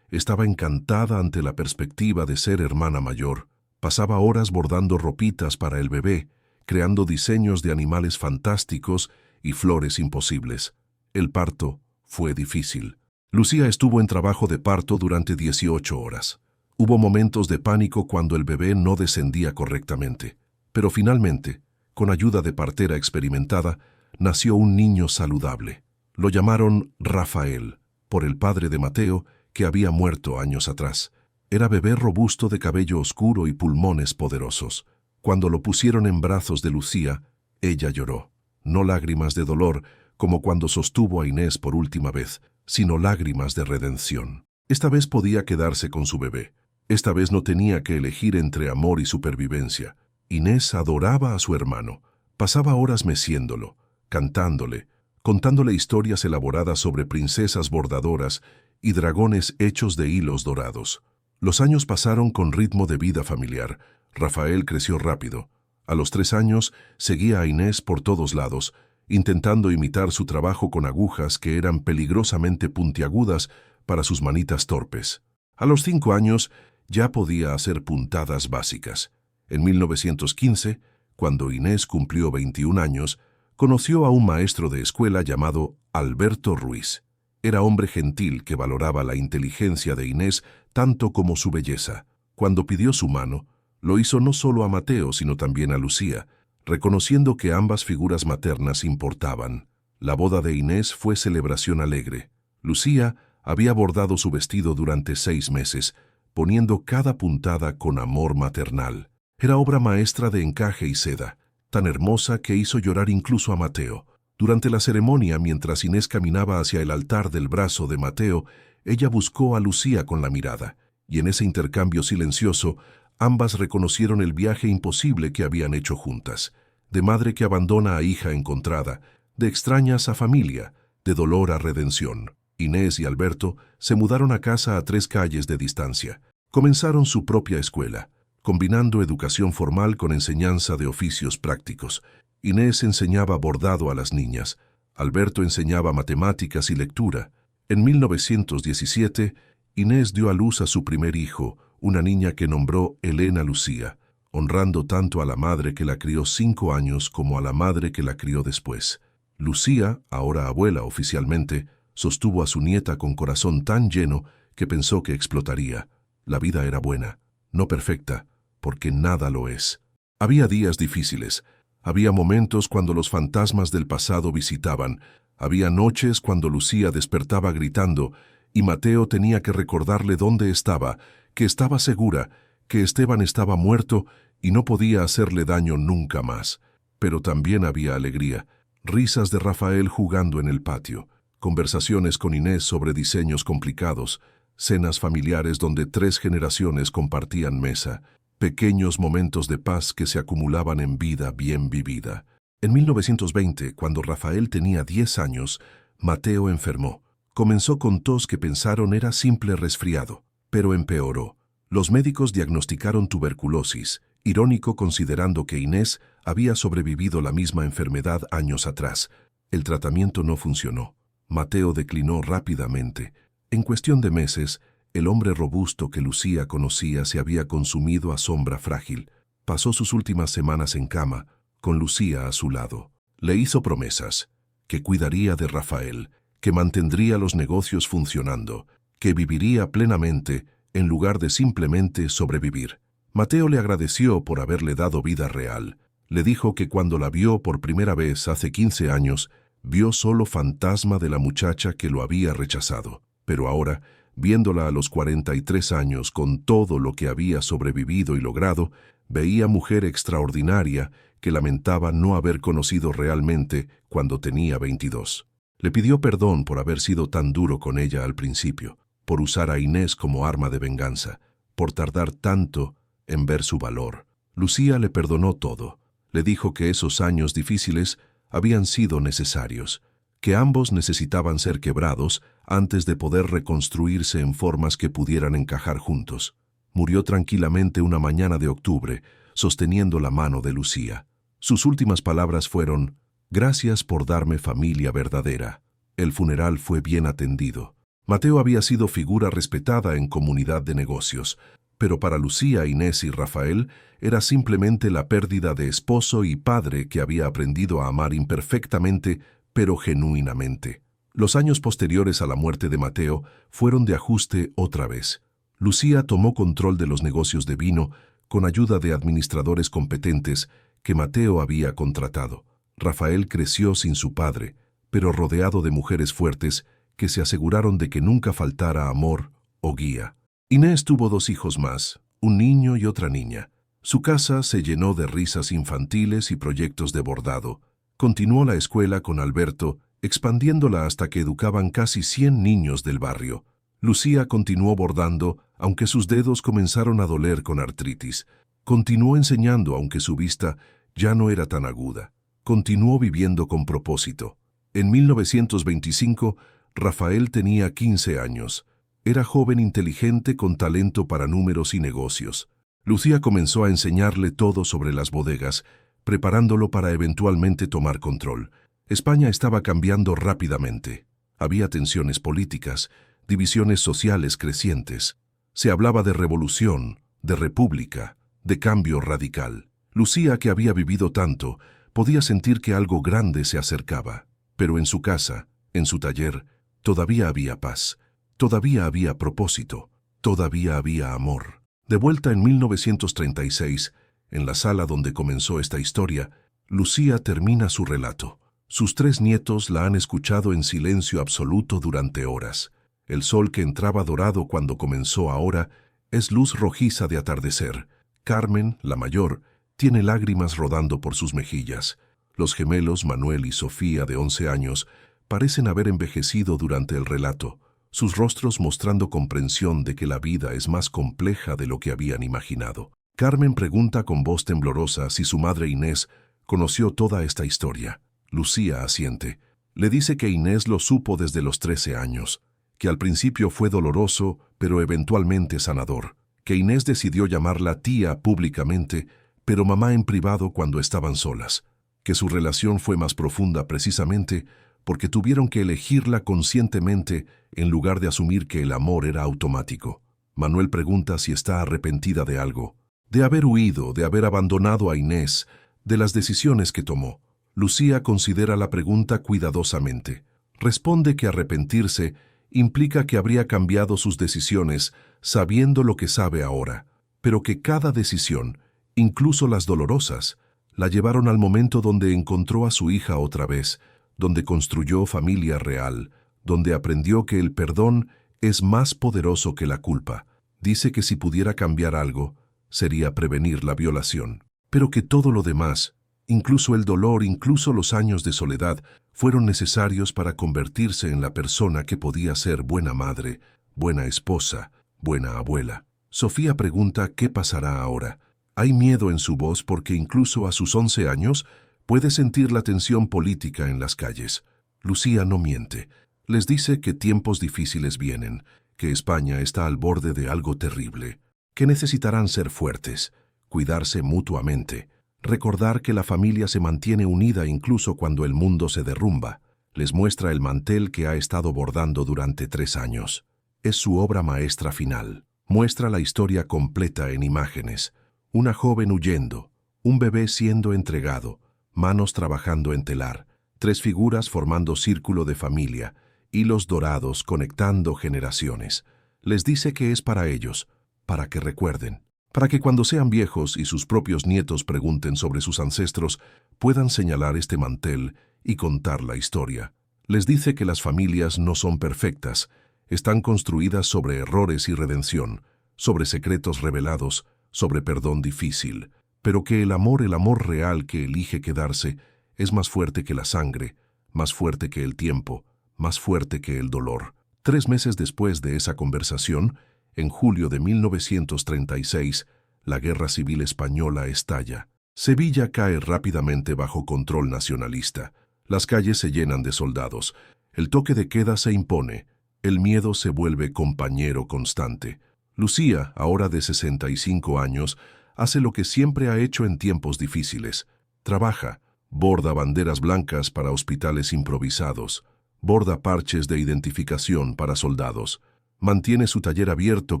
estaba encantada ante la perspectiva de ser hermana mayor. Pasaba horas bordando ropitas para el bebé, creando diseños de animales fantásticos y flores imposibles. El parto fue difícil. Lucía estuvo en trabajo de parto durante 18 horas. Hubo momentos de pánico cuando el bebé no descendía correctamente, pero finalmente, con ayuda de partera experimentada, nació un niño saludable. Lo llamaron Rafael, por el padre de Mateo, que había muerto años atrás. Era bebé robusto de cabello oscuro y pulmones poderosos. Cuando lo pusieron en brazos de Lucía, ella lloró. No lágrimas de dolor, como cuando sostuvo a Inés por última vez, sino lágrimas de redención. Esta vez podía quedarse con su bebé. Esta vez no tenía que elegir entre amor y supervivencia. Inés adoraba a su hermano. Pasaba horas meciéndolo, cantándole, contándole historias elaboradas sobre princesas bordadoras y dragones hechos de hilos dorados. Los años pasaron con ritmo de vida familiar. Rafael creció rápido. A los 3 años seguía a Inés por todos lados, intentando imitar su trabajo con agujas que eran peligrosamente puntiagudas para sus manitas torpes. A los 5 años ya podía hacer puntadas básicas. En 1915, cuando Inés cumplió 21 años, conoció a un maestro de escuela llamado Alberto Ruiz. Era hombre gentil que valoraba la inteligencia de Inés tanto como su belleza. Cuando pidió su mano, lo hizo no solo a Mateo, sino también a Lucía, reconociendo que ambas figuras maternas importaban. La boda de Inés fue celebración alegre. Lucía había bordado su vestido durante 6 meses, poniendo cada puntada con amor maternal. Era obra maestra de encaje y seda, tan hermosa que hizo llorar incluso a Mateo. Durante la ceremonia, mientras Inés caminaba hacia el altar del brazo de Mateo, ella buscó a Lucía con la mirada, y en ese intercambio silencioso, ambas reconocieron el viaje imposible que habían hecho juntas, de madre que abandona a hija encontrada, de extrañas a familia, de dolor a redención. Inés y Alberto se mudaron a casa a 3 calles de distancia. Comenzaron su propia escuela, combinando educación formal con enseñanza de oficios prácticos. Inés enseñaba bordado a las niñas, Alberto enseñaba matemáticas y lectura. En 1917, Inés dio a luz a su primer hijo, una niña que nombró Elena Lucía, honrando tanto a la madre que la crió 5 años como a la madre que la crió después. Lucía, ahora abuela oficialmente, sostuvo a su nieta con corazón tan lleno que pensó que explotaría. La vida era buena, no perfecta, porque nada lo es. Había días difíciles, había momentos cuando los fantasmas del pasado visitaban, había noches cuando Lucía despertaba gritando y Mateo tenía que recordarle dónde estaba, que estaba segura, que Esteban estaba muerto y no podía hacerle daño nunca más. Pero también había alegría, risas de Rafael jugando en el patio, conversaciones con Inés sobre diseños complicados, cenas familiares donde 3 generaciones compartían mesa, pequeños momentos de paz que se acumulaban en vida bien vivida. En 1920, cuando Rafael tenía 10 años, Mateo enfermó. Comenzó con tos que pensaron era simple resfriado, pero empeoró. Los médicos diagnosticaron tuberculosis, irónico considerando que Inés había sobrevivido la misma enfermedad años atrás. El tratamiento no funcionó. Mateo declinó rápidamente. En cuestión de meses, el hombre robusto que Lucía conocía se había consumido a sombra frágil. Pasó sus últimas semanas en cama, con Lucía a su lado. Le hizo promesas, que cuidaría de Rafael, que mantendría los negocios funcionando, que viviría plenamente en lugar de simplemente sobrevivir. Mateo le agradeció por haberle dado vida real. Le dijo que cuando la vio por primera vez hace 15 años, vio solo fantasma de la muchacha que lo había rechazado. Pero ahora, viéndola a los 43 años con todo lo que había sobrevivido y logrado, veía mujer extraordinaria que lamentaba no haber conocido realmente cuando tenía 22. Le pidió perdón por haber sido tan duro con ella al principio, por usar a Inés como arma de venganza, por tardar tanto en ver su valor. Lucía le perdonó todo. Le dijo que esos años difíciles habían sido necesarios, que ambos necesitaban ser quebrados antes de poder reconstruirse en formas que pudieran encajar juntos. Murió tranquilamente una mañana de octubre, sosteniendo la mano de Lucía. Sus últimas palabras fueron: «Gracias por darme familia verdadera». El funeral fue bien atendido. Mateo había sido figura respetada en comunidad de negocios, pero para Lucía, Inés y Rafael era simplemente la pérdida de esposo y padre que había aprendido a amar imperfectamente, pero genuinamente. Los años posteriores a la muerte de Mateo fueron de ajuste otra vez. Lucía tomó control de los negocios de vino con ayuda de administradores competentes que Mateo había contratado. Rafael creció sin su padre, pero rodeado de mujeres fuertes que se aseguraron de que nunca faltara amor o guía. Inés tuvo 2 hijos más, un niño y otra niña. Su casa se llenó de risas infantiles y proyectos de bordado. Continuó la escuela con Alberto, expandiéndola hasta que educaban casi 100 niños del barrio. Lucía continuó bordando, aunque sus dedos comenzaron a doler con artritis. Continuó enseñando, aunque su vista ya no era tan aguda. Continuó viviendo con propósito. En 1925, Rafael tenía 15 años. Era joven inteligente con talento para números y negocios. Lucía comenzó a enseñarle todo sobre las bodegas, preparándolo para eventualmente tomar control. España estaba cambiando rápidamente. Había tensiones políticas, divisiones sociales crecientes. Se hablaba de revolución, de república, de cambio radical. Lucía, que había vivido tanto, podía sentir que algo grande se acercaba. Pero en su casa, en su taller, todavía había paz, todavía había propósito, todavía había amor. De vuelta en 1936, en la sala donde comenzó esta historia, Lucía termina su relato. Sus 3 nietos la han escuchado en silencio absoluto durante horas. El sol que entraba dorado cuando comenzó ahora es luz rojiza de atardecer. Carmen, la mayor, tiene lágrimas rodando por sus mejillas. Los gemelos Manuel y Sofía, de 11 años, parecen haber envejecido durante el relato, sus rostros mostrando comprensión de que la vida es más compleja de lo que habían imaginado. Carmen pregunta con voz temblorosa si su madre Inés conoció toda esta historia. Lucía asiente. Le dice que Inés lo supo desde los 13 años, que al principio fue doloroso, pero eventualmente sanador, que Inés decidió llamarla tía públicamente, pero mamá en privado cuando estaban solas, que su relación fue más profunda precisamente porque tuvieron que elegirla conscientemente en lugar de asumir que el amor era automático. Manuel pregunta si está arrepentida de algo, de haber huido, de haber abandonado a Inés, de las decisiones que tomó. Lucía considera la pregunta cuidadosamente. Responde que arrepentirse implica que habría cambiado sus decisiones sabiendo lo que sabe ahora, pero que cada decisión, incluso las dolorosas, la llevaron al momento donde encontró a su hija otra vez, donde construyó familia real, donde aprendió que el perdón es más poderoso que la culpa. Dice que si pudiera cambiar algo, sería prevenir la violación, pero que todo lo demás, incluso el dolor, incluso los años de soledad, fueron necesarios para convertirse en la persona que podía ser buena madre, buena esposa, buena abuela. Sofía pregunta qué pasará ahora. Hay miedo en su voz porque incluso a sus 11 años puede sentir la tensión política en las calles. Lucía no miente. Les dice que tiempos difíciles vienen, que España está al borde de algo terrible, que necesitarán ser fuertes, cuidarse mutuamente, recordar que la familia se mantiene unida incluso cuando el mundo se derrumba. Les muestra el mantel que ha estado bordando durante 3 años. Es su obra maestra final. Muestra la historia completa en imágenes. Una joven huyendo, un bebé siendo entregado, manos trabajando en telar, 3 figuras formando círculo de familia, hilos dorados conectando generaciones. Les dice que es para ellos, para que recuerden, para que cuando sean viejos y sus propios nietos pregunten sobre sus ancestros, puedan señalar este mantel y contar la historia. Les dice que las familias no son perfectas, están construidas sobre errores y redención, sobre secretos revelados, sobre perdón difícil, pero que el amor real que elige quedarse, es más fuerte que la sangre, más fuerte que el tiempo, más fuerte que el dolor. 3 meses después de esa conversación, en julio de 1936, la Guerra Civil Española estalla. Sevilla cae rápidamente bajo control nacionalista. Las calles se llenan de soldados. El toque de queda se impone. El miedo se vuelve compañero constante. Lucía, ahora de 65 años, hace lo que siempre ha hecho en tiempos difíciles. Trabaja, borda banderas blancas para hospitales improvisados, borda parches de identificación para soldados, mantiene su taller abierto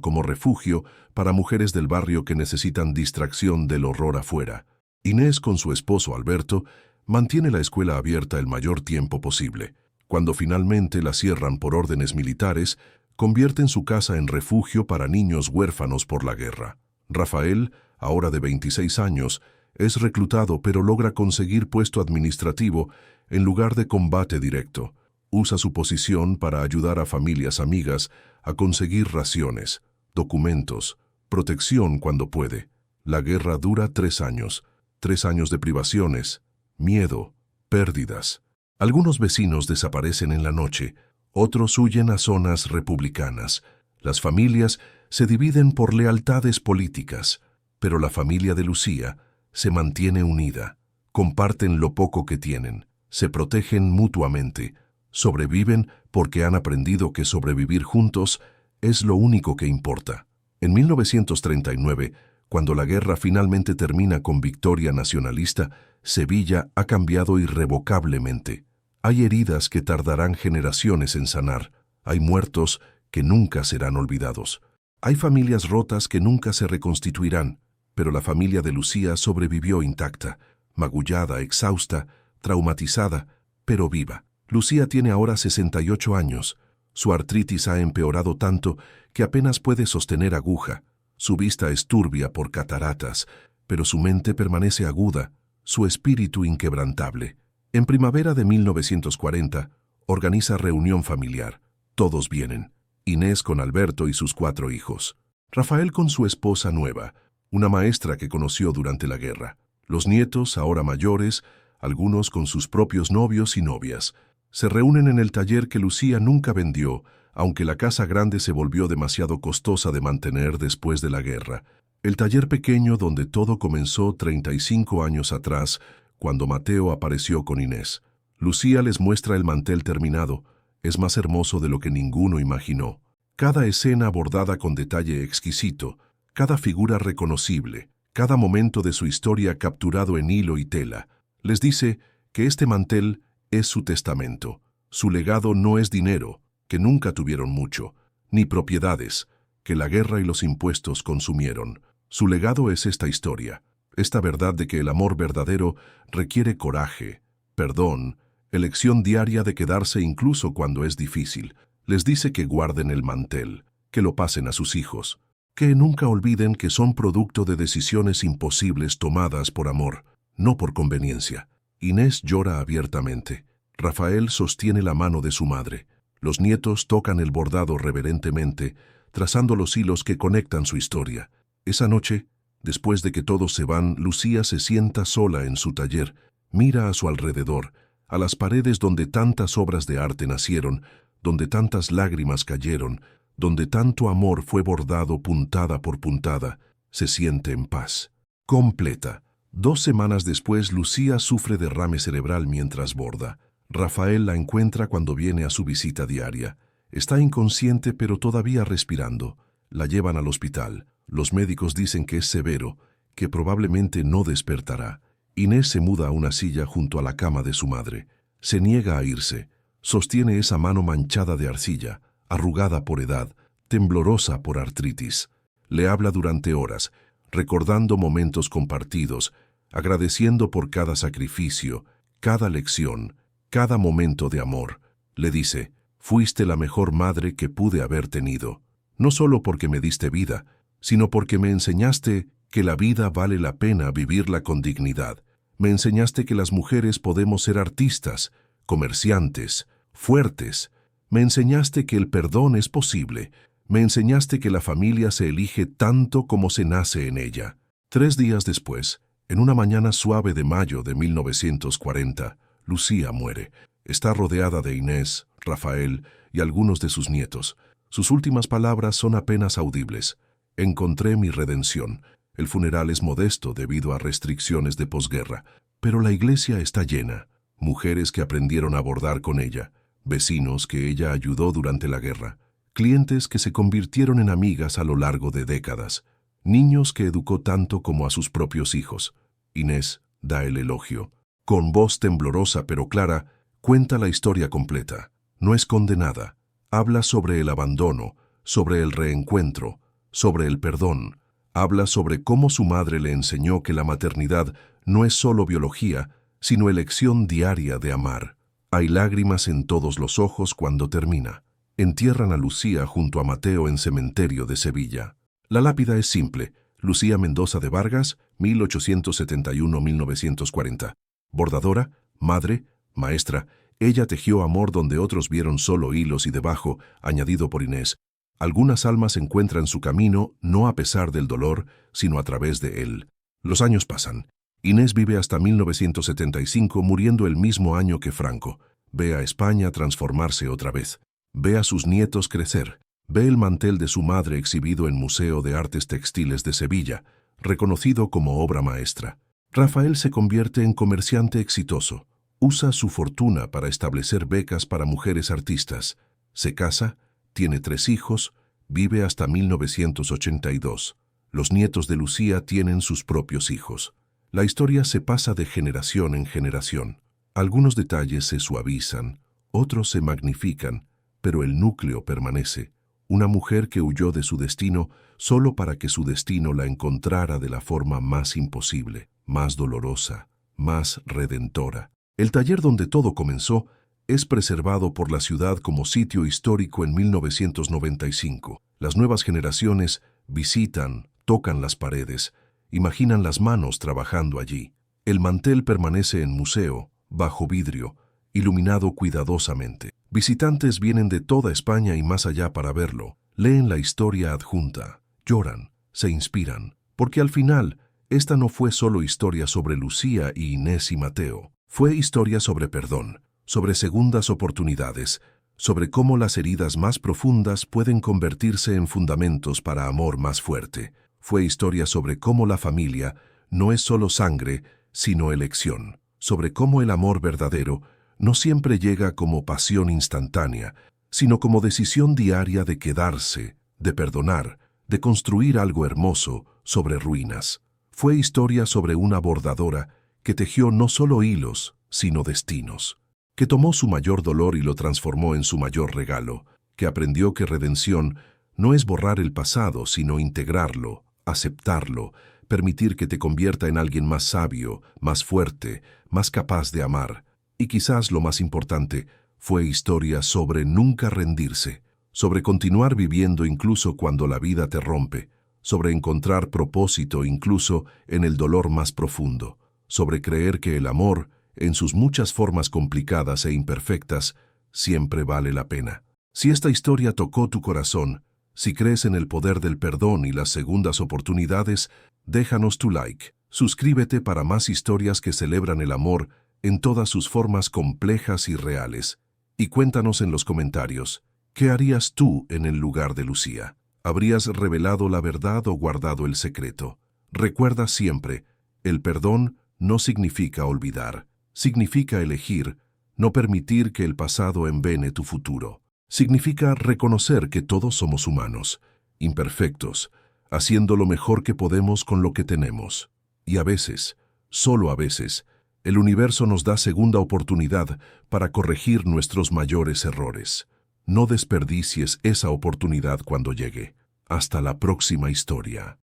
como refugio para mujeres del barrio que necesitan distracción del horror afuera. Inés, con su esposo Alberto, mantiene la escuela abierta el mayor tiempo posible. Cuando finalmente la cierran por órdenes militares, convierten su casa en refugio para niños huérfanos por la guerra. Rafael, ahora de 26 años, es reclutado pero logra conseguir puesto administrativo en lugar de combate directo. Usa su posición para ayudar a familias amigas a conseguir raciones, documentos, protección cuando puede. La guerra dura 3 años, 3 años de privaciones, miedo, pérdidas. Algunos vecinos desaparecen en la noche, otros huyen a zonas republicanas. Las familias se dividen por lealtades políticas, pero la familia de Lucía se mantiene unida. Comparten lo poco que tienen, se protegen mutuamente, sobreviven porque han aprendido que sobrevivir juntos es lo único que importa. En 1939, cuando la guerra finalmente termina con victoria nacionalista, Sevilla ha cambiado irrevocablemente. Hay heridas que tardarán generaciones en sanar, hay muertos que nunca serán olvidados. Hay familias rotas que nunca se reconstituirán, pero la familia de Lucía sobrevivió intacta, magullada, exhausta, traumatizada, pero viva. Lucía tiene ahora 68 años. Su artritis ha empeorado tanto que apenas puede sostener aguja. Su vista es turbia por cataratas, pero su mente permanece aguda, su espíritu inquebrantable. En primavera de 1940, organiza reunión familiar. Todos vienen. Inés con Alberto y sus 4 hijos. Rafael con su esposa nueva, una maestra que conoció durante la guerra. Los nietos, ahora mayores, algunos con sus propios novios y novias. Se reúnen en el taller que Lucía nunca vendió, aunque la casa grande se volvió demasiado costosa de mantener después de la guerra. El taller pequeño donde todo comenzó 35 años atrás, cuando Mateo apareció con Inés. Lucía les muestra el mantel terminado. Es más hermoso de lo que ninguno imaginó. Cada escena bordada con detalle exquisito, cada figura reconocible, cada momento de su historia capturado en hilo y tela. Les dice que este mantel es su testamento. Su legado no es dinero, que nunca tuvieron mucho, ni propiedades, que la guerra y los impuestos consumieron. Su legado es esta historia, esta verdad de que el amor verdadero requiere coraje, perdón, elección diaria de quedarse incluso cuando es difícil. Les dice que guarden el mantel, que lo pasen a sus hijos, que nunca olviden que son producto de decisiones imposibles tomadas por amor, no por conveniencia. Inés llora abiertamente. Rafael sostiene la mano de su madre. Los nietos tocan el bordado reverentemente, trazando los hilos que conectan su historia. Esa noche, después de que todos se van, Lucía se sienta sola en su taller, mira a su alrededor, a las paredes donde tantas obras de arte nacieron, donde tantas lágrimas cayeron, donde tanto amor fue bordado puntada por puntada, se siente en paz. Completa. 2 semanas después, Lucía sufre derrame cerebral mientras borda. Rafael la encuentra cuando viene a su visita diaria. Está inconsciente pero todavía respirando. La llevan al hospital. Los médicos dicen que es severo, que probablemente no despertará. Inés se muda a una silla junto a la cama de su madre. Se niega a irse. Sostiene esa mano manchada de arcilla, arrugada por edad, temblorosa por artritis. Le habla durante horas. recordando momentos compartidos, agradeciendo por cada sacrificio, cada lección, cada momento de amor. Le dice, fuiste la mejor madre que pude haber tenido, no solo porque me diste vida, sino porque me enseñaste que la vida vale la pena vivirla con dignidad. Me enseñaste que las mujeres podemos ser artistas, comerciantes, fuertes. Me enseñaste que el perdón es posible. Me enseñaste que la familia se elige tanto como se nace en ella. 3 días después, en una mañana suave de mayo de 1940, Lucía muere. Está rodeada de Inés, Rafael y algunos de sus nietos. Sus últimas palabras son apenas audibles. Encontré mi redención. El funeral es modesto debido a restricciones de posguerra, pero la iglesia está llena. Mujeres que aprendieron a bordar con ella, vecinos que ella ayudó durante la guerra, clientes que se convirtieron en amigas a lo largo de décadas, niños que educó tanto como a sus propios hijos. Inés da el elogio. Con voz temblorosa pero clara, cuenta la historia completa. No es condenada. Habla sobre el abandono, sobre el reencuentro, sobre el perdón. Habla sobre cómo su madre le enseñó que la maternidad no es solo biología, sino elección diaria de amar. Hay lágrimas en todos los ojos cuando termina. Entierran a Lucía junto a Mateo en cementerio de Sevilla. La lápida es simple. Lucía Mendoza de Vargas, 1871-1940. Bordadora, madre, maestra. Ella tejió amor donde otros vieron solo hilos y debajo, añadido por Inés. Algunas almas encuentran su camino no a pesar del dolor, sino a través de él. Los años pasan. Inés vive hasta 1975, muriendo el mismo año que Franco. Ve a España transformarse otra vez. Ve a sus nietos crecer. Ve el mantel de su madre exhibido en Museo de Artes Textiles de Sevilla, reconocido como obra maestra. Rafael se convierte en comerciante exitoso. Usa su fortuna para establecer becas para mujeres artistas. Se casa, tiene 3 hijos, vive hasta 1982. Los nietos de Lucía tienen sus propios hijos. La historia se pasa de generación en generación. Algunos detalles se suavizan, otros se magnifican, pero el núcleo permanece. Una mujer que huyó de su destino solo para que su destino la encontrara de la forma más imposible, más dolorosa, más redentora. El taller donde todo comenzó es preservado por la ciudad como sitio histórico en 1995. Las nuevas generaciones visitan, tocan las paredes, imaginan las manos trabajando allí. El mantel permanece en museo, bajo vidrio, iluminado cuidadosamente. Visitantes vienen de toda España y más allá para verlo. Leen la historia adjunta, lloran, se inspiran, porque al final, esta no fue solo historia sobre Lucía y Inés y Mateo. Fue historia sobre perdón, sobre segundas oportunidades, sobre cómo las heridas más profundas pueden convertirse en fundamentos para amor más fuerte. Fue historia sobre cómo la familia no es solo sangre, sino elección, sobre cómo el amor verdadero no siempre llega como pasión instantánea, sino como decisión diaria de quedarse, de perdonar, de construir algo hermoso sobre ruinas. Fue historia sobre una bordadora que tejió no solo hilos, sino destinos, que tomó su mayor dolor y lo transformó en su mayor regalo, que aprendió que redención no es borrar el pasado, sino integrarlo, aceptarlo, permitir que te convierta en alguien más sabio, más fuerte, más capaz de amar. Y quizás lo más importante, fue historia sobre nunca rendirse, sobre continuar viviendo incluso cuando la vida te rompe, sobre encontrar propósito incluso en el dolor más profundo, sobre creer que el amor, en sus muchas formas complicadas e imperfectas, siempre vale la pena. Si esta historia tocó tu corazón, si crees en el poder del perdón y las segundas oportunidades, déjanos tu like. Suscríbete para más historias que celebran el amor en todas sus formas complejas y reales. Y cuéntanos en los comentarios, ¿qué harías tú en el lugar de Lucía? ¿Habrías revelado la verdad o guardado el secreto? Recuerda siempre, el perdón no significa olvidar. Significa elegir, no permitir que el pasado envene tu futuro. Significa reconocer que todos somos humanos, imperfectos, haciendo lo mejor que podemos con lo que tenemos. Y a veces, solo a veces, el universo nos da segunda oportunidad para corregir nuestros mayores errores. No desperdicies esa oportunidad cuando llegue. Hasta la próxima historia.